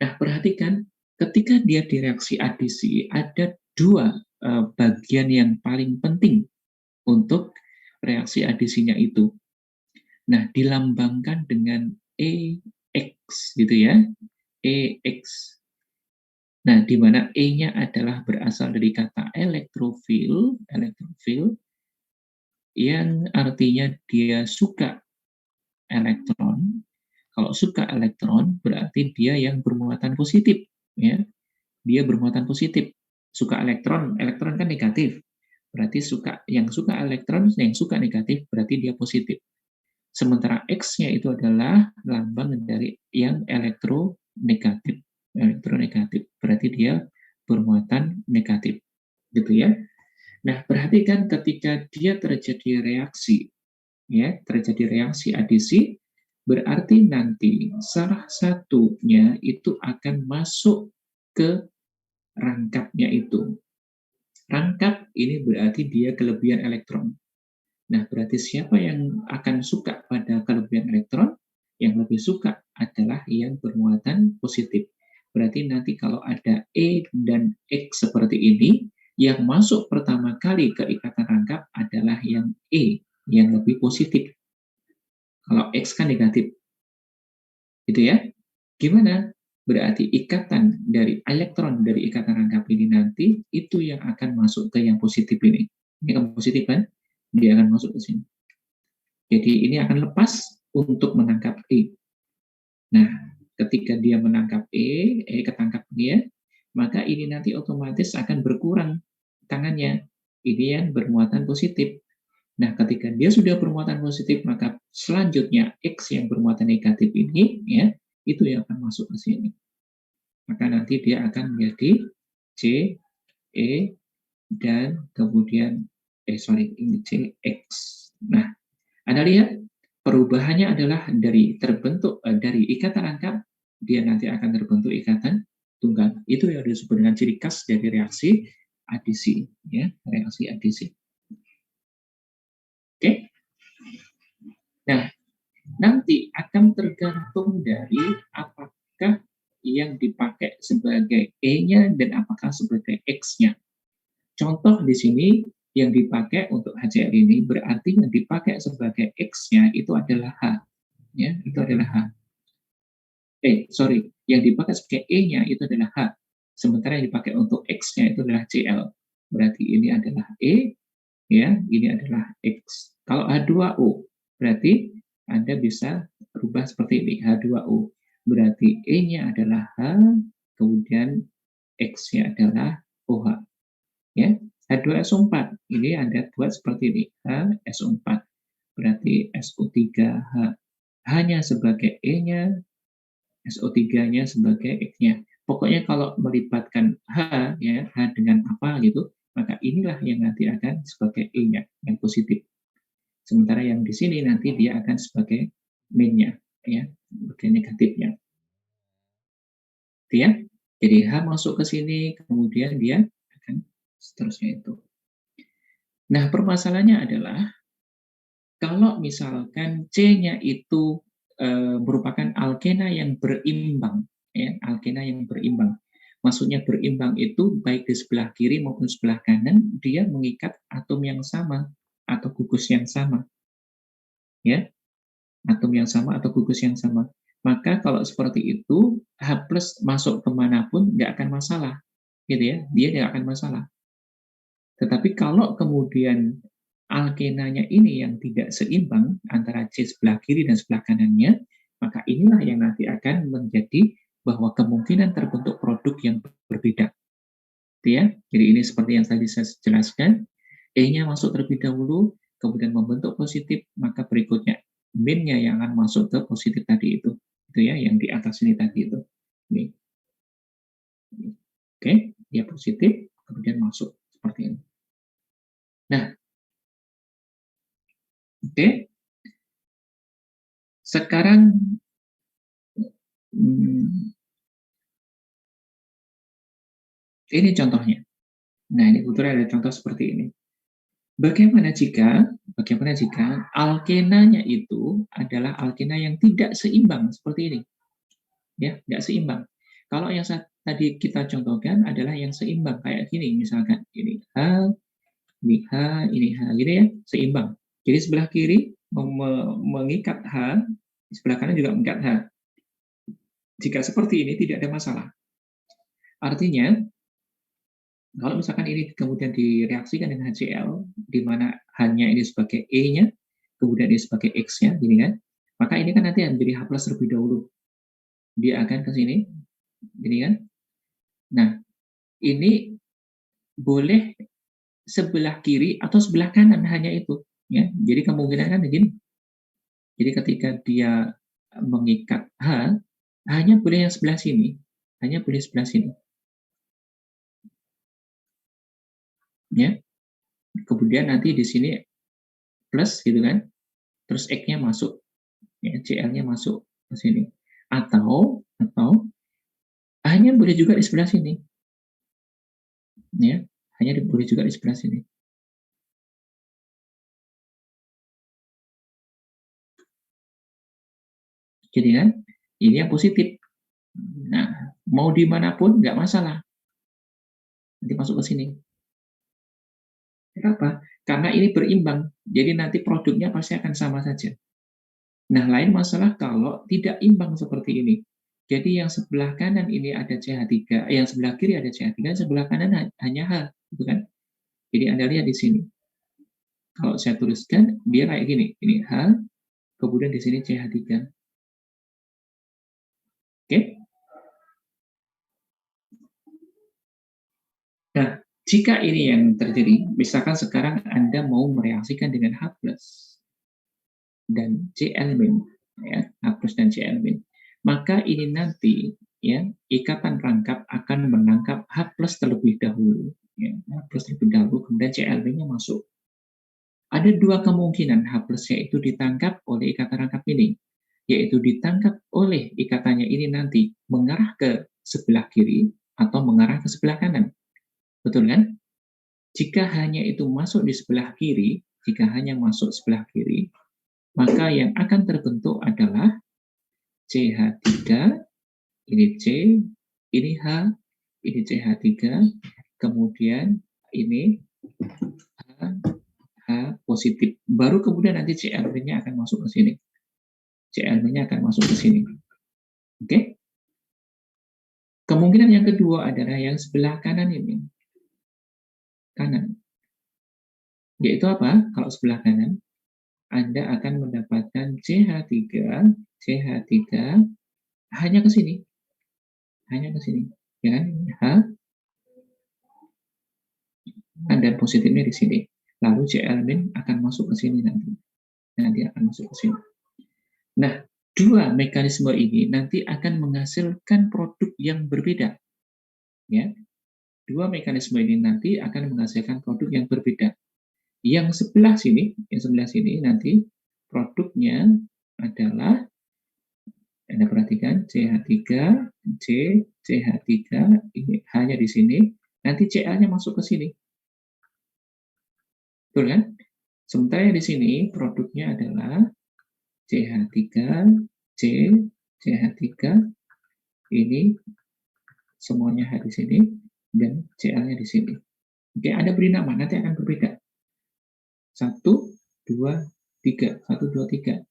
Nah, perhatikan, ketika dia di reaksi adisi, ada dua bagian yang paling penting untuk reaksi adisinya itu. Nah, dilambangkan dengan EX, gitu ya, EX. Nah, di mana E-nya adalah berasal dari kata elektrofil, yang artinya dia suka elektron. Kalau suka elektron, berarti dia yang bermuatan positif, ya. Dia bermuatan positif. Suka elektron kan negatif. Berarti yang suka elektron, yang suka negatif, berarti dia positif. Sementara X-nya itu adalah lambang dari yang elektronegatif. Berarti dia bermuatan negatif, gitu ya. Nah, perhatikan ketika dia terjadi reaksi, ya, terjadi reaksi adisi, berarti nanti salah satunya itu akan masuk ke rangkapnya itu. Rangkap ini berarti dia kelebihan elektron. Nah, berarti siapa yang akan suka pada kelebihan elektron? Yang lebih suka adalah yang bermuatan positif. Berarti nanti kalau ada E dan X seperti ini, yang masuk pertama kali ke ikatan rangkap adalah yang E, yang lebih positif. Kalau X kan negatif. Gitu ya. Gimana? Berarti ikatan dari elektron dari ikatan rangkap ini nanti, itu yang akan masuk ke yang positif ini. Ini kan positif kan? Dia akan masuk ke sini. Jadi ini akan lepas untuk menangkap E. Nah, ketika dia menangkap E ketangkap dia, maka ini nanti otomatis akan berkurang tangannya. Ini yang bermuatan positif. Nah, ketika dia sudah bermuatan positif, maka selanjutnya X yang bermuatan negatif ini, ya, itu yang akan masuk ke sini. Maka nanti dia akan menjadi C, E, dan kemudian, ini C, X. Nah, Anda lihat, perubahannya adalah dari dari ikatan lengkap, dia nanti akan terbentuk ikatan tunggal. Itu yang disebut dengan ciri khas dari reaksi adisi, ya, reaksi adisi. Oke. Nah, nanti akan tergantung dari apakah yang dipakai sebagai E-nya dan apakah sebagai X-nya. Contoh di sini yang dipakai untuk HCl ini berarti yang dipakai sebagai X-nya itu adalah H, ya, itu adalah H. Yang dipakai sebagai E-nya itu adalah H. Sementara yang dipakai untuk X-nya itu adalah Cl. Berarti ini adalah E, ya, ini adalah X. Kalau H2O, berarti Anda bisa rubah seperti ini, H2O. Berarti E-nya adalah H, kemudian X-nya adalah OH. Ya, H2SO4, ini Anda buat seperti ini, HSO4. Berarti SO3H. H-nya sebagai E-nya, SO3-nya sebagai X-nya. Pokoknya kalau melibatkan H, ya, H dengan apa gitu, maka inilah yang nanti akan sebagai E-nya, yang positif. Sementara yang di sini nanti dia akan sebagai main-nya, ya, bagian negatifnya. Ya, jadi H masuk ke sini, kemudian dia akan seterusnya itu. Nah, permasalahannya adalah kalau misalkan C-nya itu merupakan alkena yang berimbang, ya, alkena yang berimbang. Maksudnya berimbang itu baik di sebelah kiri maupun sebelah kanan dia mengikat atom yang sama atau gugus yang sama, ya, atom yang sama atau gugus yang sama. Maka kalau seperti itu H+ masuk kemanapun nggak akan masalah, gitu ya, dia nggak akan masalah. Tetapi kalau kemudian alkenanya ini yang tidak seimbang antara C sebelah kiri dan sebelah kanannya, maka inilah yang nanti akan menjadi bahwa kemungkinan terbentuk produk yang berbeda. Ya, jadi ini seperti yang tadi saya jelaskan, E-nya masuk terlebih dahulu, kemudian membentuk positif, maka berikutnya min-nya yang akan masuk ke positif tadi itu ya, yang di atas ini tadi itu. Ini. Oke, dia positif, kemudian masuk seperti ini. Nah, oke. Sekarang ini contohnya. Nah, ini kebetulan ada contoh seperti ini. Bagaimana jika alkenanya itu adalah alkena yang tidak seimbang seperti ini? Ya, nggak seimbang. Kalau yang tadi kita contohkan adalah yang seimbang kayak gini, misalkan ini H, ini H, ini H, gitu ya, seimbang. Jadi sebelah kiri mengikat H, sebelah kanan juga mengikat H. Jika seperti ini tidak ada masalah. Artinya, kalau misalkan ini kemudian direaksikan dengan HCl, di mana hanya ini sebagai E-nya, kemudian ini sebagai X-nya, gini kan, maka ini kan nanti menjadi H+ terlebih dahulu. Dia akan ke sini, gini kan. Nah, ini boleh sebelah kiri atau sebelah kanan, hanya itu. Ya. Jadi kemungkinan kan begini. Jadi ketika dia mengikat H, hanya boleh yang sebelah sini. Hanya boleh sebelah sini. Ya. Kemudian nanti di sini plus gitu kan. Terus X-nya masuk. Ya, CL-nya masuk ke sini. Atau hanya boleh juga di sebelah sini. Ya, hanya boleh juga di sebelah sini. Jadi kan, ini yang positif. Nah, mau dimanapun nggak masalah. Nanti masuk ke sini. Kenapa? Karena ini berimbang. Jadi nanti produknya pasti akan sama saja. Nah, lain masalah kalau tidak imbang seperti ini. Jadi yang sebelah kanan ini ada CH3, yang sebelah kiri ada CH3, sebelah kanan hanya H, gitu kan? Jadi Anda lihat di sini. Kalau saya tuliskan, dia kayak gini. Ini H, kemudian di sini CH3. Oke? Nah, Jika ini yang terjadi, misalkan sekarang Anda mau mereaksikan dengan H+ dan Cl-, ya, H+ dan Cl-, maka ini nanti ya ikatan rangkap akan menangkap H+ terlebih dahulu, ya, H+ terlebih dahulu, kemudian Cl-nya masuk. Ada dua kemungkinan H+-nya itu ditangkap oleh ikatan rangkap ini, yaitu ditangkap oleh ikatannya ini nanti mengarah ke sebelah kiri atau mengarah ke sebelah kanan. Betul kan? Jika hanya itu masuk di sebelah kiri, jika hanya masuk sebelah kiri, maka yang akan terbentuk adalah CH3, ini C, ini H, ini CH3, kemudian ini H positif. Baru kemudian nanti Cl-nya akan masuk ke sini. Cl-nya akan masuk ke sini. Oke? Kemungkinan yang kedua adalah yang sebelah kanan ini. Kanan. Yaitu apa? Kalau sebelah kanan, Anda akan mendapatkan CH3 hanya ke sini. Hanya ke sini. Ya kan? H, dan positifnya di sini. Lalu Cl- akan masuk ke sini nanti. Nanti akan masuk ke sini. Nah, dua mekanisme ini nanti akan menghasilkan produk yang berbeda. Ya. Dua mekanisme ini nanti akan menghasilkan produk yang berbeda. Yang sebelah sini nanti produknya adalah, Anda perhatikan CH3, CH3 ini hanya di sini, nanti Cl-nya masuk ke sini. Betul kan? Sementara di sini produknya adalah CH3, CH3 ini semuanya H di sini dan Cl-nya di sini. Oke, Anda beri nama, nanti akan berbeda. 1, 2, 3, 1, 2, 3,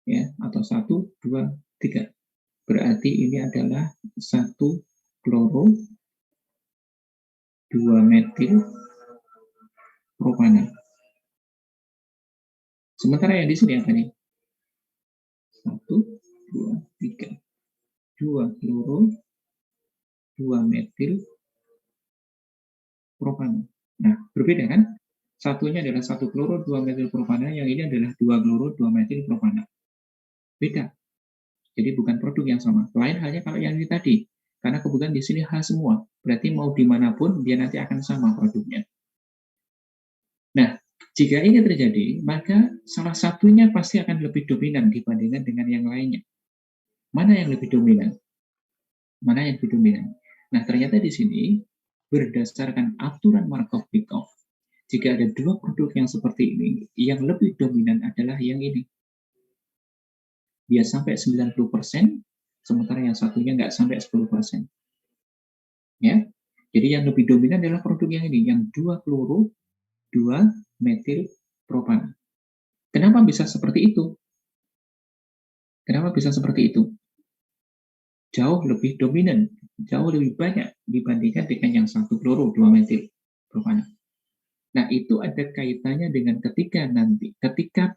ya, atau 1, 2, 3. Berarti ini adalah 1 kloro, 2 metil propana. Sementara yang di sini yang tadi 1, 2, 3, 2 kloro, 2 metil propana. Nah, berbeda kan? Satunya adalah 1 kloro, 2 metil propana, yang ini adalah 2 kloro, 2 metil propana. Beda. Jadi bukan produk yang sama. Lain halnya kalau yang ini tadi. Karena kebetulan di sini H semua. Berarti mau dimanapun, dia nanti akan sama produknya. Nah, jika ini terjadi, maka salah satunya pasti akan lebih dominan dibandingkan dengan yang lainnya. Mana yang lebih dominan? Mana yang lebih dominan? Nah, ternyata di sini, berdasarkan aturan Markov-Pikov, jika ada dua produk yang seperti ini, yang lebih dominan adalah yang ini. Dia sampai 90%, sementara yang satunya nggak sampai 10%. Ya, jadi yang lebih dominan adalah produk yang ini, yang 2 kloro, 2 metil propana. Kenapa bisa seperti itu? Kenapa bisa seperti itu? Jauh lebih dominan, jauh lebih banyak dibandingkan dengan yang 1 kloro, 2 metil propana. Nah, itu ada kaitannya dengan ketika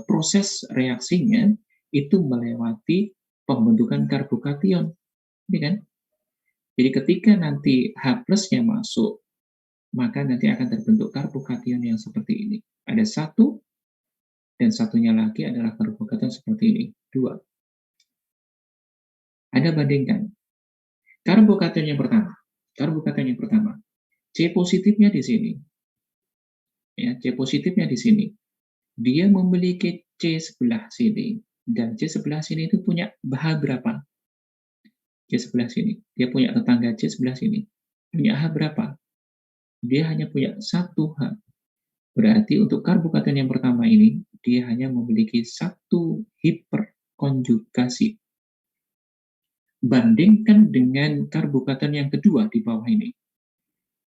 proses reaksinya itu melewati pembentukan karbokation, ini kan? Jadi ketika nanti H+-nya masuk, maka nanti akan terbentuk karbokation yang seperti ini. Ada 1 dan satunya lagi adalah karbokation seperti ini, 2. Anda bandingkan karbokation yang pertama, C positifnya di sini. Ya, C positifnya di sini. Dia memiliki C sebelah sini, dan C sebelah sini itu punya H berapa? C sebelah sini. Dia punya tetangga C sebelah sini. Punya H berapa? Dia hanya punya 1 H. Berarti untuk karbokation yang pertama ini, dia hanya memiliki 1 hiperkonjugasi. Bandingkan dengan karbokation yang kedua di bawah ini.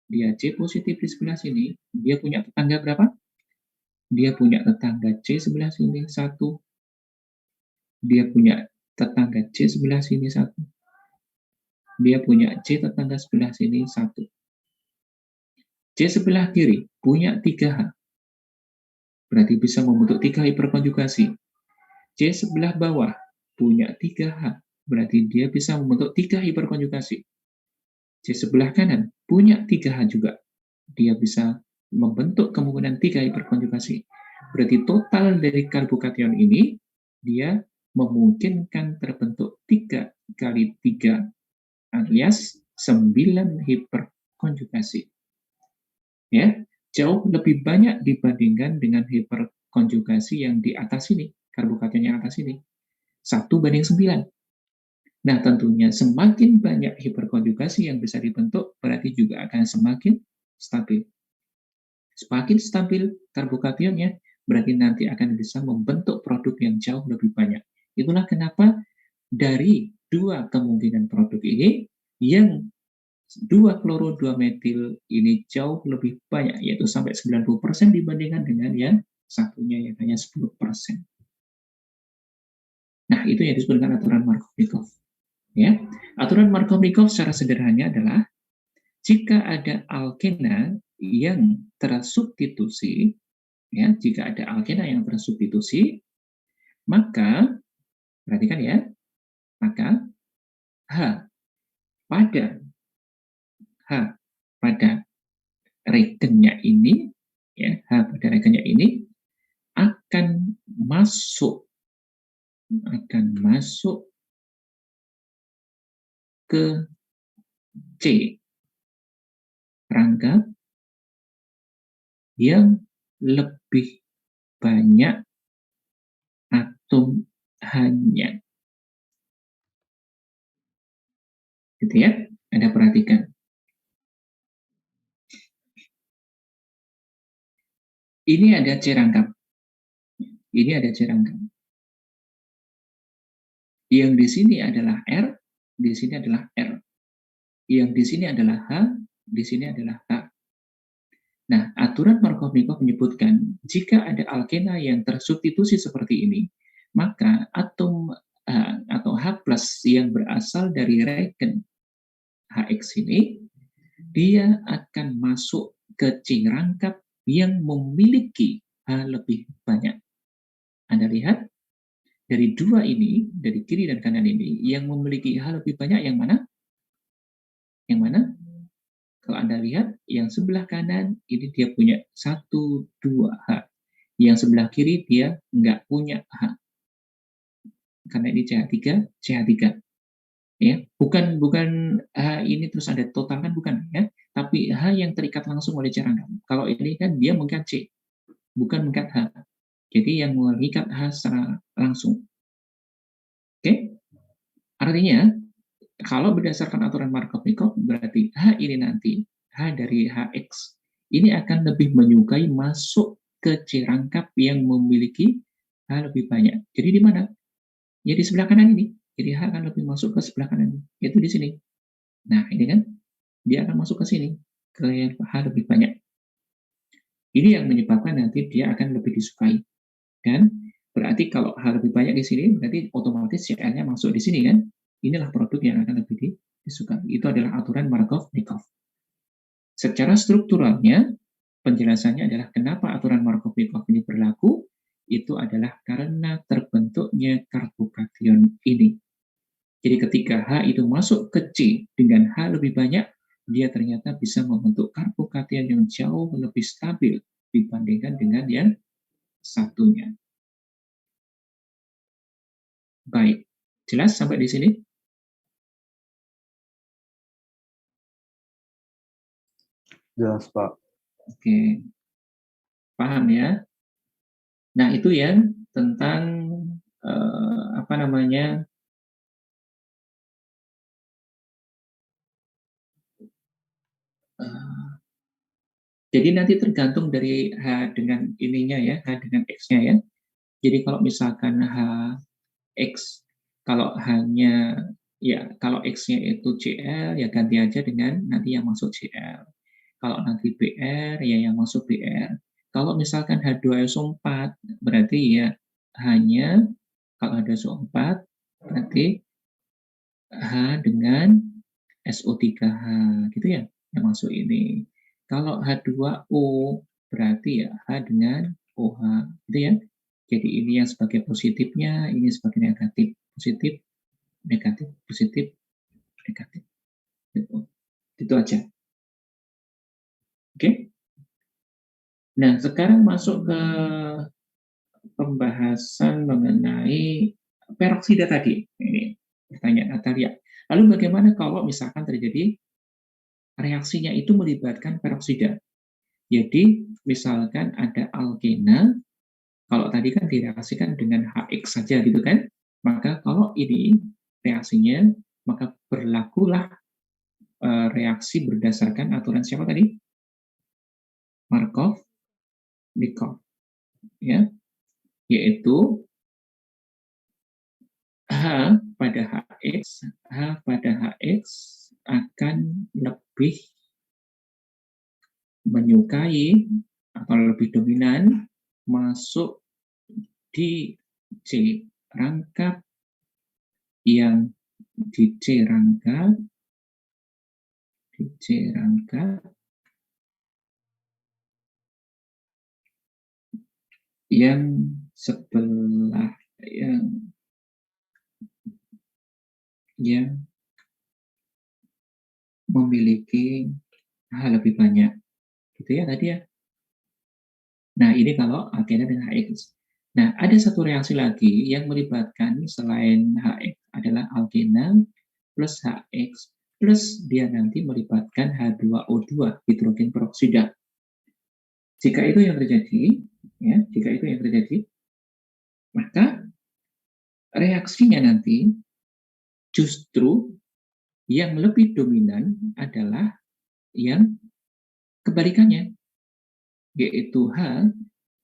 Dia C positif di sebelah sini, dia punya tetangga berapa? Dia punya tetangga C sebelah sini 1. Dia punya tetangga C sebelah sini 1. Dia punya C tetangga sebelah sini 1. C sebelah kiri punya 3H. Berarti bisa membentuk 3 hiperkonjugasi. C sebelah bawah punya 3H. Berarti dia bisa membentuk 3 hiperkonjugasi. C C sebelah kanan punya 3H juga. Dia bisa membentuk kemungkinan 3 hiperkonjugasi. Berarti total dari karbokation ini, dia memungkinkan terbentuk 3 kali 3 alias 9 hiperkonjugasi. Ya, jauh lebih banyak dibandingkan dengan hiperkonjugasi yang di atas ini, karbokation yang atas ini. 1:9. Nah, tentunya semakin banyak hiperkonjugasi yang bisa dibentuk, berarti juga akan semakin stabil. Semakin stabil karbokationnya, berarti nanti akan bisa membentuk produk yang jauh lebih banyak. Itulah kenapa dari dua kemungkinan produk ini, yang 2-kloro-2-metil ini jauh lebih banyak, yaitu sampai 90% dibandingkan dengan yang satunya yang hanya 10%. Nah, itu yang disebut dengan aturan Markov-Nikov. Ya, aturan Markov-Nikov secara sederhana adalah jika ada alkena yang tersubstitusi, ya, jika ada alkena yang tersubstitusi, maka perhatikan ya, maka H pada regennya ini, ya, H pada regennya ini akan masuk ke C rangkap yang lebih banyak atom H-nya. Gitu ya, Anda perhatikan. Ini ada C rangkap. Ini ada C rangkap. Yang di sini adalah R, di sini adalah R. Yang di sini adalah H, di sini adalah H. Nah, aturan Markov-Nikov menyebutkan jika ada alkena yang tersubstitusi seperti ini, maka atom atau H+ yang berasal dari regen HX ini, dia akan masuk ke C rangkap yang memiliki H lebih banyak. Anda lihat, dari dua ini, dari kiri dan kanan ini, yang memiliki H lebih banyak yang mana? Yang mana? Kalau Anda lihat, yang sebelah kanan ini dia punya 1, 2 H. Yang sebelah kiri dia nggak punya H. Karena ini CH3, CH3. Ya, bukan H ini terus ada total kan, bukan ya, tapi H yang terikat langsung oleh C rangkap. Kalau ini kan dia mengikat C, bukan mengikat H. Jadi yang mengikat H secara langsung. Oke? Artinya kalau berdasarkan aturan Markov-Nikov, berarti H ini nanti, H dari HX, ini akan lebih menyukai masuk ke C rangkap yang memiliki H lebih banyak. Jadi di mana? Ya di sebelah kanan ini. Jadi H akan lebih masuk ke sebelah kanan, yaitu di sini. Nah, ini kan, dia akan masuk ke sini, ke yang H lebih banyak. Ini yang menyebabkan nanti dia akan lebih disukai. Dan berarti kalau H lebih banyak di sini, berarti otomatis Cl-nya masuk di sini kan? Inilah produk yang akan lebih disukai. Itu adalah aturan Markov-Nikov. Secara strukturalnya, penjelasannya adalah kenapa aturan Markov-Nikov ini berlaku, itu adalah karena terbentuknya karbokation ini. Jadi ketika H itu masuk ke C dengan H lebih banyak, dia ternyata bisa membentuk karbokation yang jauh lebih stabil dibandingkan dengan yang satunya. Baik, jelas sampai di sini? Jelas, Pak. Oke, paham ya? Nah, itu yang tentang apa namanya, jadi nanti tergantung dari H dengan ininya ya, H dengan X-nya ya. Jadi kalau misalkan HX, kalau hanya ya, kalau X-nya itu Cl, ya ganti aja dengan nanti yang masuk Cl. Kalau nanti Br, ya yang masuk Br. Kalau misalkan H2SO4, berarti ya hanya, kalau H2SO4, berarti H dengan SO3H, gitu ya, yang masuk ini. Kalau H2O, berarti ya H dengan OH, gitu ya. Jadi ini yang sebagai positifnya, ini sebagai negatif. Positif, negatif, positif, negatif. Gitu. Itu aja. Oke. Nah, sekarang masuk ke pembahasan mengenai peroksida tadi. Ini pertanyaan Natalia. Lalu bagaimana kalau misalkan terjadi reaksinya itu melibatkan peroksida? Jadi, misalkan ada alkena, kalau tadi kan direaksikan dengan HX saja gitu kan, maka kalau ini reaksinya, maka berlakulah reaksi berdasarkan aturan siapa tadi? Markov-Nikov, ya, yaitu H pada HX akan lebih menyukai atau lebih dominan masuk di C rangkap yang di C rangkap yang sebelah yang memiliki H lebih banyak, gitu ya tadi ya. Nah, ini kalau alkena dengan HX. Nah, ada satu reaksi lagi yang melibatkan selain HX adalah alkena plus HX plus dia nanti melibatkan H2O2, hidrogen peroksida. Jika itu yang terjadi, maka reaksinya nanti justru yang lebih dominan adalah yang kebalikannya, yaitu H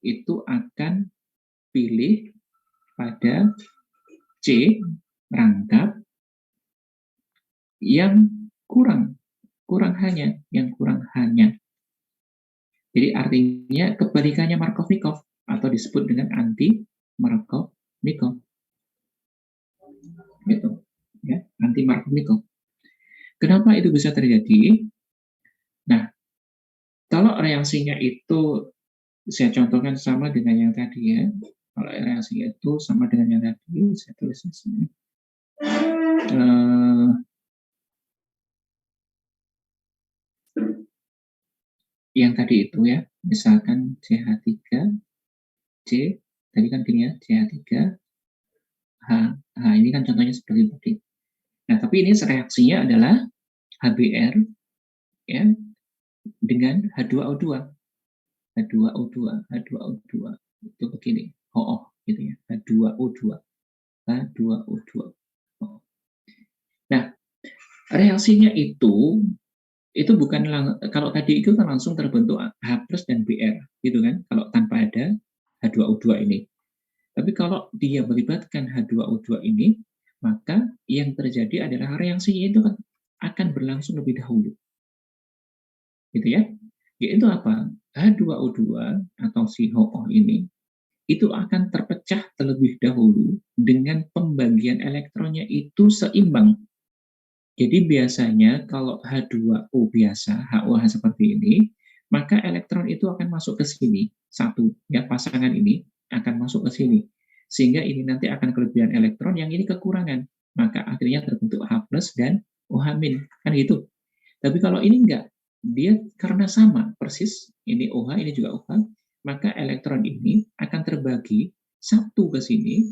itu akan pilih pada C rangkap yang kurang hanya. Jadi artinya kebalikannya Markov-Nikov atau disebut dengan anti Markov-Nikov. Gitu, ya, anti Markov-Nikov. Kenapa itu bisa terjadi? Nah, kalau reaksinya itu saya contohkan sama dengan yang tadi ya. Kalau reaksinya itu sama dengan yang tadi, saya tulis di sini. Yang tadi itu ya, misalkan CH3, C, tadi kan gini ya, CH3, H. Nah, ini kan contohnya seperti tadi. Nah, tapi ini reaksinya adalah HBr ya, dengan H2O2. H2O2 itu begini. Gitu ya. H2O2. Nah, reaksinya itu bukan kalau tadi itu kan langsung terbentuk H plus dan Br gitu kan, kalau tanpa ada H2O2 ini. Tapi kalau dia melibatkan H2O2 ini, maka yang terjadi adalah reaksinya itu akan berlangsung lebih dahulu. Gitu ya. Yaitu apa? H2O2 atau si HO ini itu akan terpecah terlebih dahulu dengan pembagian elektronnya itu seimbang. Jadi biasanya kalau H2O biasa, HOH seperti ini, maka elektron itu akan masuk ke sini. Satu, ya pasangan ini akan masuk ke sini. Sehingga ini nanti akan kelebihan elektron, yang ini kekurangan. Maka akhirnya terbentuk H plus dan OH-. Kan gitu. Tapi kalau ini enggak, dia karena sama persis, ini OH, ini juga OH, maka elektron ini akan terbagi satu ke sini,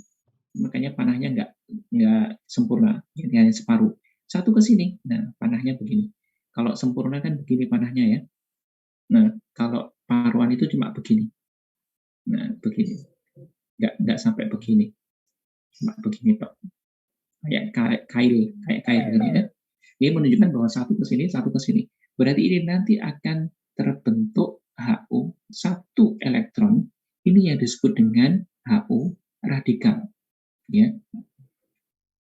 makanya panahnya enggak sempurna, hanya separuh. Satu ke sini, nah panahnya begini. Kalau sempurna kan begini panahnya ya. Nah, kalau paruan itu cuma begini. Nah, begini. Enggak sampai begini. Cuma begini, Pak. Kayak kail gini ya. Ini menunjukkan bahwa satu ke sini, satu ke sini. Berarti ini nanti akan terbentuk HO, satu elektron. Ini yang disebut dengan HO radikal. Ya.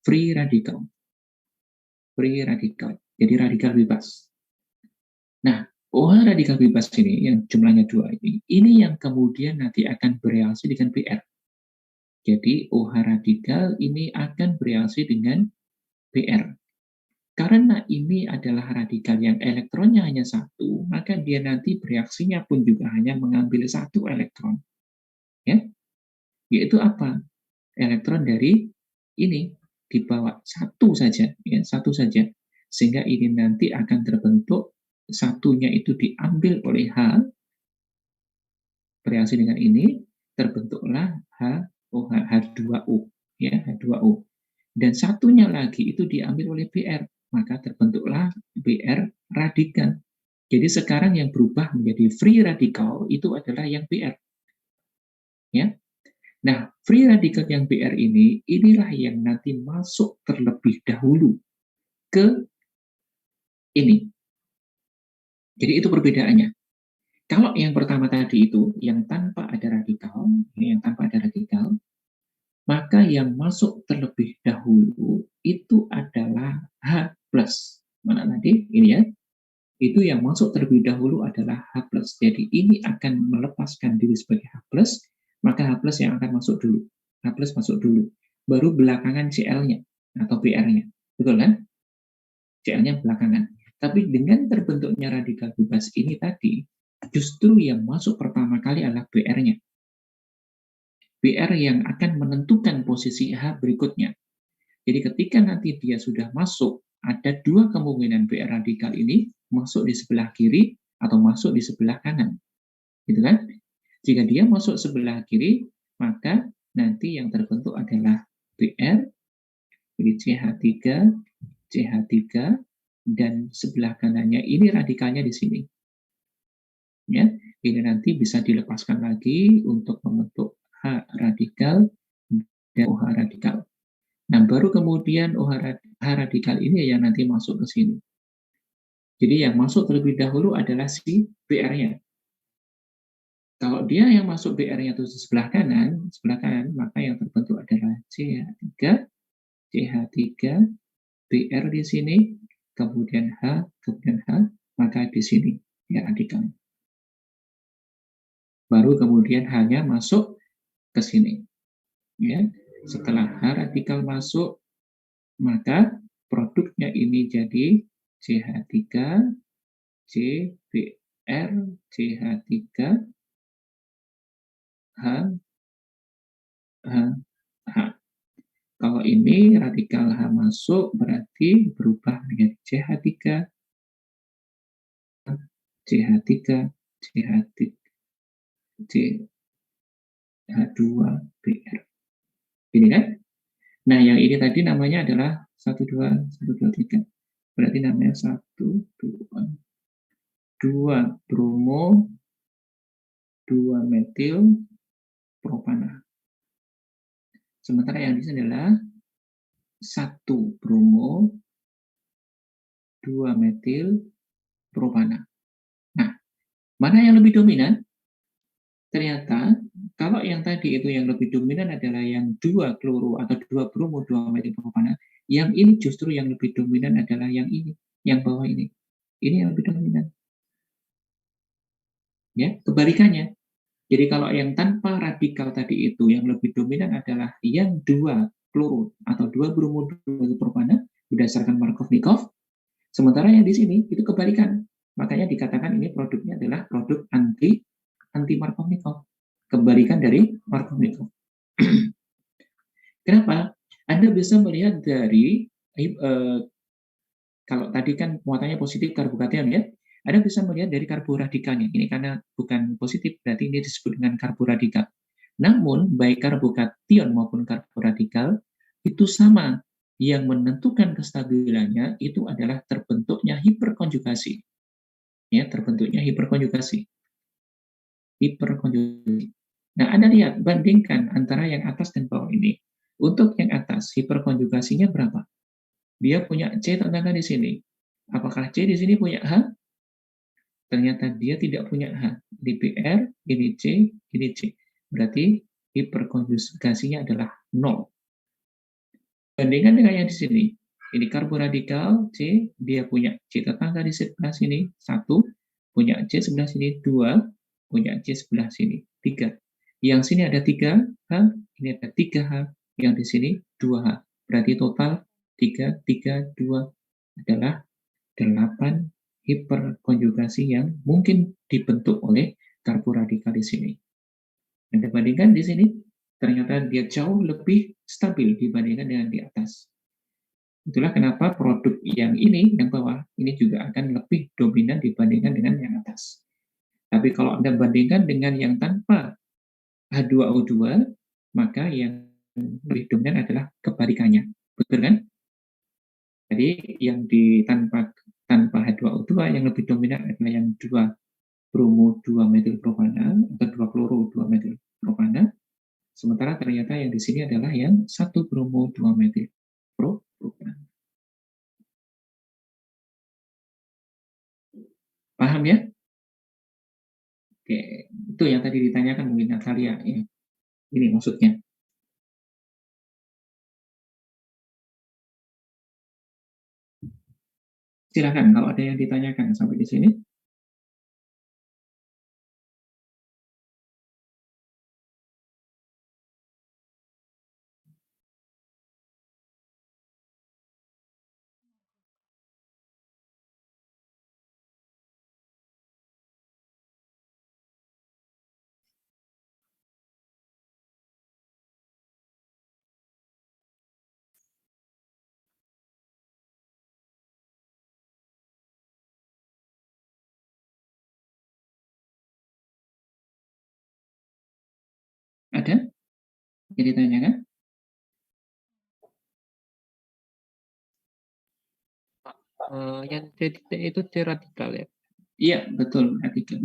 Free radikal. Jadi radikal bebas. Nah, OH radikal bebas ini, yang jumlahnya 2 ini yang kemudian nanti akan bereaksi dengan Br. Jadi OH radikal ini akan bereaksi dengan Br. Karena ini adalah radikal yang elektronnya hanya satu, maka dia nanti bereaksinya pun juga hanya mengambil satu elektron. Ya, yaitu apa? Elektron dari ini dibawa satu saja, ya, satu saja. sehingga ini nanti akan terbentuk satunya itu diambil oleh H, bereaksi dengan ini, terbentuklah H2O, ya, H2O. Dan satunya lagi itu diambil oleh Br, maka terbentuklah Br radikal. Jadi sekarang yang berubah menjadi free radical itu adalah yang Br. Ya. Nah, free radical yang Br ini, inilah yang nanti masuk terlebih dahulu ke ini. Jadi itu perbedaannya. Kalau yang pertama tadi itu, yang tanpa ada radikal, maka yang masuk terlebih dahulu itu adalah H+. Mana tadi? Ini ya. Itu yang masuk terlebih dahulu adalah H+. Jadi ini akan melepaskan diri sebagai H+, maka H+ yang akan masuk dulu. H+ masuk dulu. Baru belakangan Cl-nya atau Br-nya. Betul kan? Cl-nya belakangan. Tapi dengan terbentuknya radikal bebas ini tadi, justru yang masuk pertama kali adalah Br-nya. Br yang akan menentukan posisi H berikutnya. Jadi ketika nanti dia sudah masuk, ada dua kemungkinan Br radikal ini masuk di sebelah kiri atau masuk di sebelah kanan. Gitu kan? Jika dia masuk sebelah kiri, maka nanti yang terbentuk adalah Br, jadi CH3, dan sebelah kanannya ini radikalnya di sini. Ya, ini nanti bisa dilepaskan lagi untuk membentuk H radikal dan OH radikal. Nah, baru kemudian H radikal ini yang nanti masuk ke sini. Jadi yang masuk terlebih dahulu adalah si Br-nya. Kalau dia yang masuk Br-nya itu sebelah kanan, maka yang terbentuk adalah CH3, Br di sini, kemudian H, maka di sini ya radikal. Baru kemudian H-nya masuk ke sini. Ya. Setelah H radikal masuk, maka produknya ini jadi CH3, CBr, CH3, H, Kalau ini radikal H masuk, berarti berubah menjadi CH3, CH2Br. Ini kan? Nah, yang ini tadi namanya adalah 1, 2, 3. Berarti namanya 1, 2 bromo, 2 metil propana. Sementara yang di sini adalah 1 bromo, 2 metil propana. Nah, mana yang lebih dominan? Ternyata kalau yang tadi itu yang lebih dominan adalah yang 2 kloro atau 2 bromo, 2 metil propana. Yang ini justru yang lebih dominan adalah yang ini, yang bawah ini. Ini yang lebih dominan. Ya, kebalikannya. Jadi kalau yang tanpa radikal tadi itu yang lebih dominan adalah yang 2 kloro atau 2 bromo, 2 metil propana berdasarkan Markovnikov. Sementara yang di sini itu kebalikan. Makanya dikatakan ini produknya adalah produk anti Markovnikov. Kebalikan dari Markovnikov. Kenapa? Anda bisa melihat dari kalau tadi kan muatannya positif karbokation ya, Anda bisa melihat dari karboradikalnya. Ini karena bukan positif, berarti ini disebut dengan karboradikal. Namun baik karbokation maupun karboradikal itu sama. Yang menentukan kestabilannya itu adalah terbentuknya hiperkonjugasi. Ya, terbentuknya hiperkonjugasi. Nah, Anda lihat, bandingkan antara yang atas dan bawah ini. Untuk yang atas, hiperkonjugasinya berapa? Dia punya C ternyata di sini. Apakah C di sini punya H? Ternyata dia tidak punya H. Di Br, ini C, ini C. Berarti hiperkonjugasinya adalah 0. Bandingkan dengan yang di sini. Ini karboradikal C, dia punya C tetangga di sebelah sini, 1. Punya C sebelah sini, 2. Punya C sebelah sini, 3. Yang sini ada 3H, ini ada 3H. Yang di sini 2H. Berarti total 3, 3, 2 adalah 8 hiperkonjugasi yang mungkin dibentuk oleh karboradikal di sini. Anda bandingkan di sini, ternyata dia jauh lebih stabil dibandingkan dengan di atas. Itulah kenapa produk yang ini, yang bawah, ini juga akan lebih dominan dibandingkan dengan yang atas. Tapi kalau Anda bandingkan dengan yang tanpa H2O2, maka yang lebih dominan adalah kebalikannya. Betul kan? Jadi yang tanpa H2O2 yang lebih dominan adalah yang 2 bromo 2 metilpropana atau 2 kloro 2 metilpropana. Sementara ternyata yang di sini adalah yang 1 bromo 2 metilpropana. Paham ya? Oke, itu yang tadi ditanyakan mungkin Natalia ya. Ini maksudnya. Silakan kalau ada yang ditanyakan sampai di sini. Ada yang ditanyakan? Yang C itu C radikal ya. Iya, betul, radikal.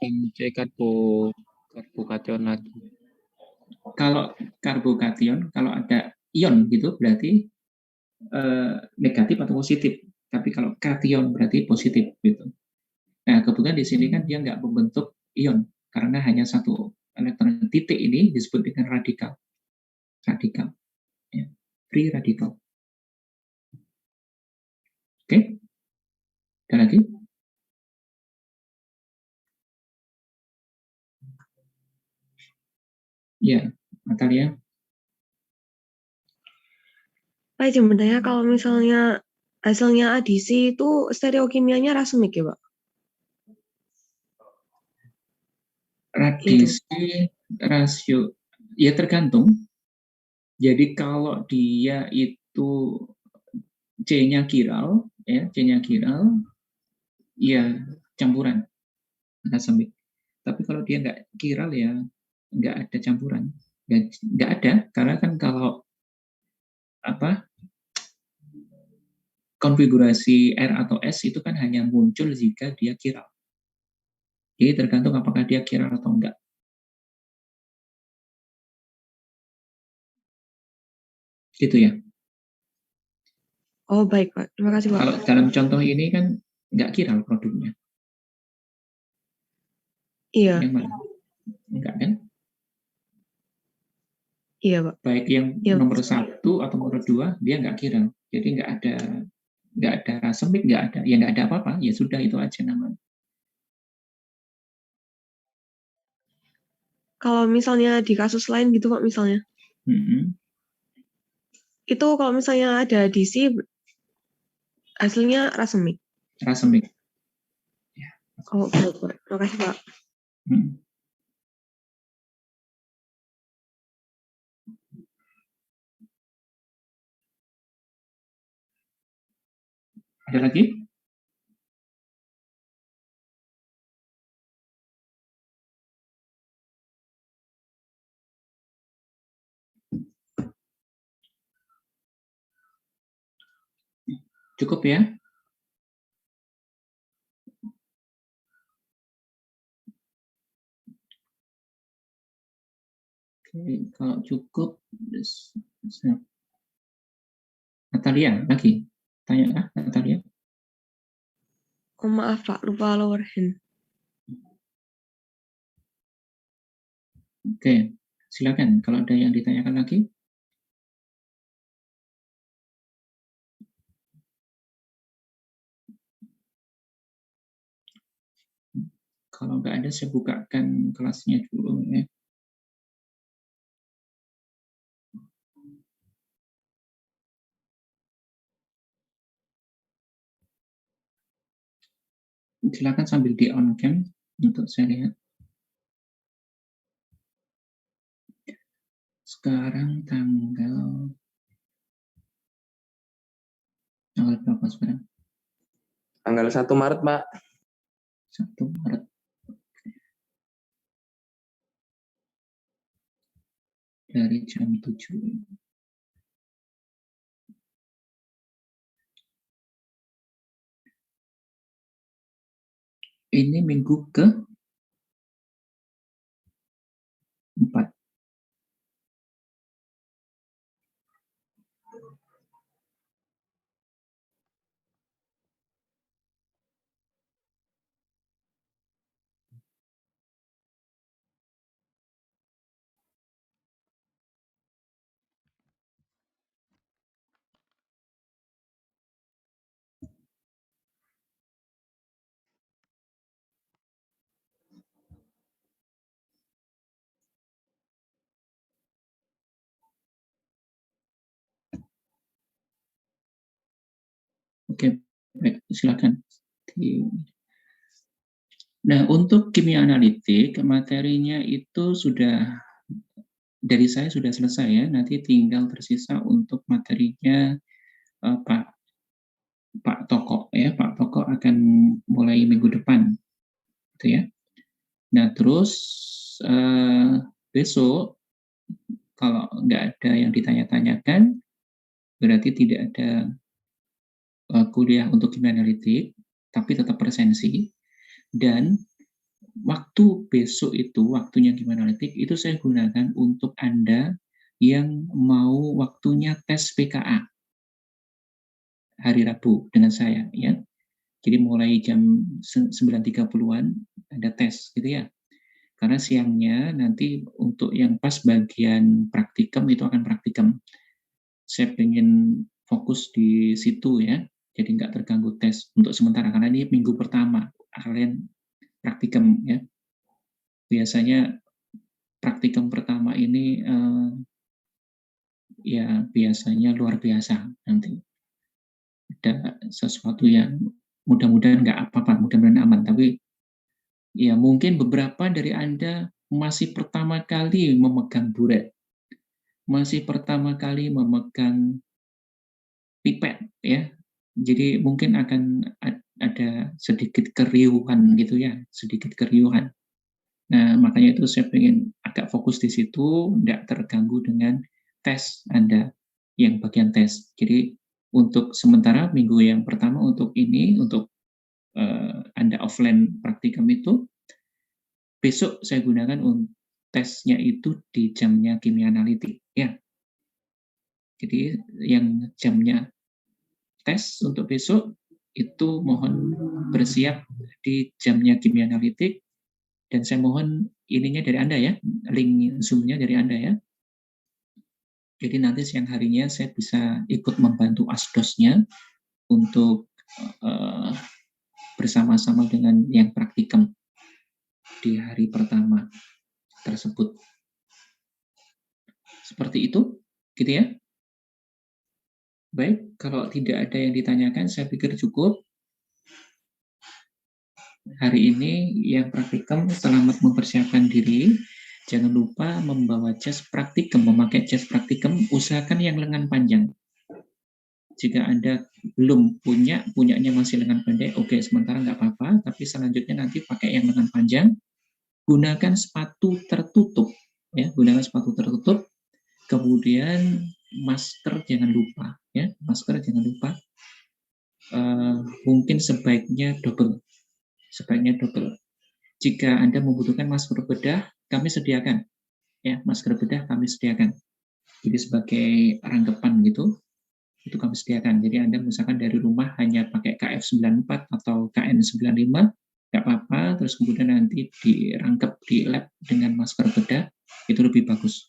Yang C karbokation lagi. Kalau karbokation, kalau ada ion gitu berarti negatif atau positif. Tapi kalau kation berarti positif gitu. Nah, kebetulan di sini kan dia nggak membentuk ion karena hanya satu elektron. Titik ini disebut dengan radikal. Radikal. Ya. Free radikal. Oke? Ada lagi? Ya, Natalia. Pak, sebenarnya kalau misalnya hasilnya adisi itu stereokimianya racemic ya, Pak? Radisi rasio, ya tergantung. Jadi kalau dia itu C-nya chiral, ya C-nya chiral, ya campuran racemic. Tapi kalau dia nggak chiral ya nggak ada campuran, nggak ada karena kan kalau apa konfigurasi R atau S itu kan hanya muncul jika dia chiral. Jadi tergantung apakah dia chiral atau enggak. Gitu ya. Oh, baik, Pak. Terima kasih, Pak. Kalau dalam contoh ini kan nggak chiral produknya. Iya. Yang mana? Enggak kan? Iya, Pak. Baik yang Iya. nomor 1 atau nomor 2 dia nggak chiral. Jadi nggak ada racemic, nggak ada, ya nggak ada apa-apa, ya sudah itu aja namanya. Kalau misalnya di kasus lain gitu, Pak, misalnya. Itu kalau misalnya ada adisi, hasilnya racemic. Racemic. Ya. Oh, baik, Pak. Terima kasih, Pak. Ada lagi? Cukup ya? Oke, kalau cukup, Natalia lagi tanya Natalia. Oh, maaf, Pak. Lupa lower hand. Oke, silakan kalau ada yang ditanyakan lagi. Kalau nggak ada, saya bukakan kelasnya dulu ya. Silakan sambil di on cam untuk saya lihat. Sekarang tanggal Tanggal berapa sekarang? Tanggal 1 Maret, Pak. 1 Maret. Dari jam 7. Ini minggu ke 4. Oke, baik, silakan. Nah, untuk kimia analitik, materinya itu sudah dari saya sudah selesai ya. Nanti tinggal tersisa untuk materinya Pak Toko ya. Pak Toko akan mulai minggu depan, gitu ya. Nah, terus besok kalau nggak ada yang ditanya-tanyakan, berarti tidak ada kuliah untuk kimia analitik, tapi tetap presensi. Dan waktu besok itu, waktunya kimia analitik, itu saya gunakan untuk Anda yang mau waktunya tes PKA hari Rabu dengan saya, ya. Jadi mulai jam 9.30-an ada tes, gitu ya. Karena siangnya nanti untuk yang pas bagian praktikum itu akan praktikum. Saya ingin fokus di situ ya, jadi nggak terganggu tes untuk sementara, karena ini minggu pertama kalian praktikum ya. Biasanya praktikum pertama ini ya biasanya luar biasa nanti. Ada sesuatu yang mudah-mudahan nggak apa-apa, mudah-mudahan aman, tapi ya mungkin beberapa dari Anda masih pertama kali memegang buret, masih pertama kali memegang pipet ya. Jadi mungkin akan ada sedikit keriuhan gitu ya, sedikit keriuhan. Nah, makanya itu saya pengen agak fokus di situ, tidak terganggu dengan tes Anda yang bagian tes. Jadi untuk sementara minggu yang pertama untuk ini, untuk Anda offline praktikum itu, besok saya gunakan untuk tesnya itu di jamnya kimia analitik. Ya. Jadi yang jamnya tes untuk besok itu mohon bersiap di jamnya kimia analitik. Dan saya mohon ininya dari Anda ya, link Zoom-nya dari Anda ya. Jadi nanti siang harinya saya bisa ikut membantu asdosnya untuk bersama-sama dengan yang praktikum di hari pertama tersebut. Seperti itu, gitu ya. Baik, kalau tidak ada yang ditanyakan, saya pikir cukup. Hari ini yang praktikum selamat mempersiapkan diri. Jangan lupa membawa jas praktikum, memakai jas praktikum, usahakan yang lengan panjang. Jika Anda belum punyanya masih lengan pendek, oke, sementara nggak apa-apa, tapi selanjutnya nanti pakai yang lengan panjang, gunakan sepatu tertutup, ya, gunakan sepatu tertutup, kemudian masker jangan lupa, ya, masker jangan lupa, mungkin sebaiknya double. Jika Anda membutuhkan masker bedah, kami sediakan. Ya, masker bedah kami sediakan. Jadi sebagai rangkepan gitu, itu kami sediakan. Jadi Anda misalkan dari rumah hanya pakai KF94 atau KN95, nggak apa-apa, terus kemudian nanti dirangkep di lab dengan masker bedah, itu lebih bagus.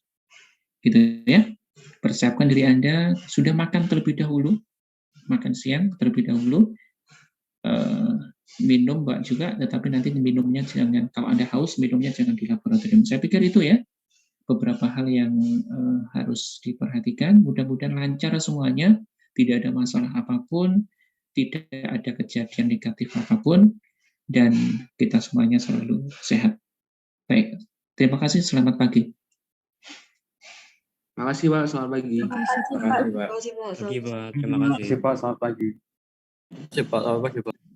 Gitu ya. Persiapkan diri Anda, sudah makan terlebih dahulu, makan siang terlebih dahulu, minum Mbak juga, tetapi nanti minumnya jangan, kalau Anda haus, minumnya jangan di laboratorium. Saya pikir itu ya, beberapa hal yang harus diperhatikan. Mudah-mudahan lancar semuanya, tidak ada masalah apapun, tidak ada kejadian negatif apapun, dan kita semuanya selalu sehat. Baik, terima kasih, selamat pagi. Terima kasih Pak, selamat pagi. Terima kasih, Pak. Terima kasih Pak, selamat pagi. Sip, Pak. Apa, Pak?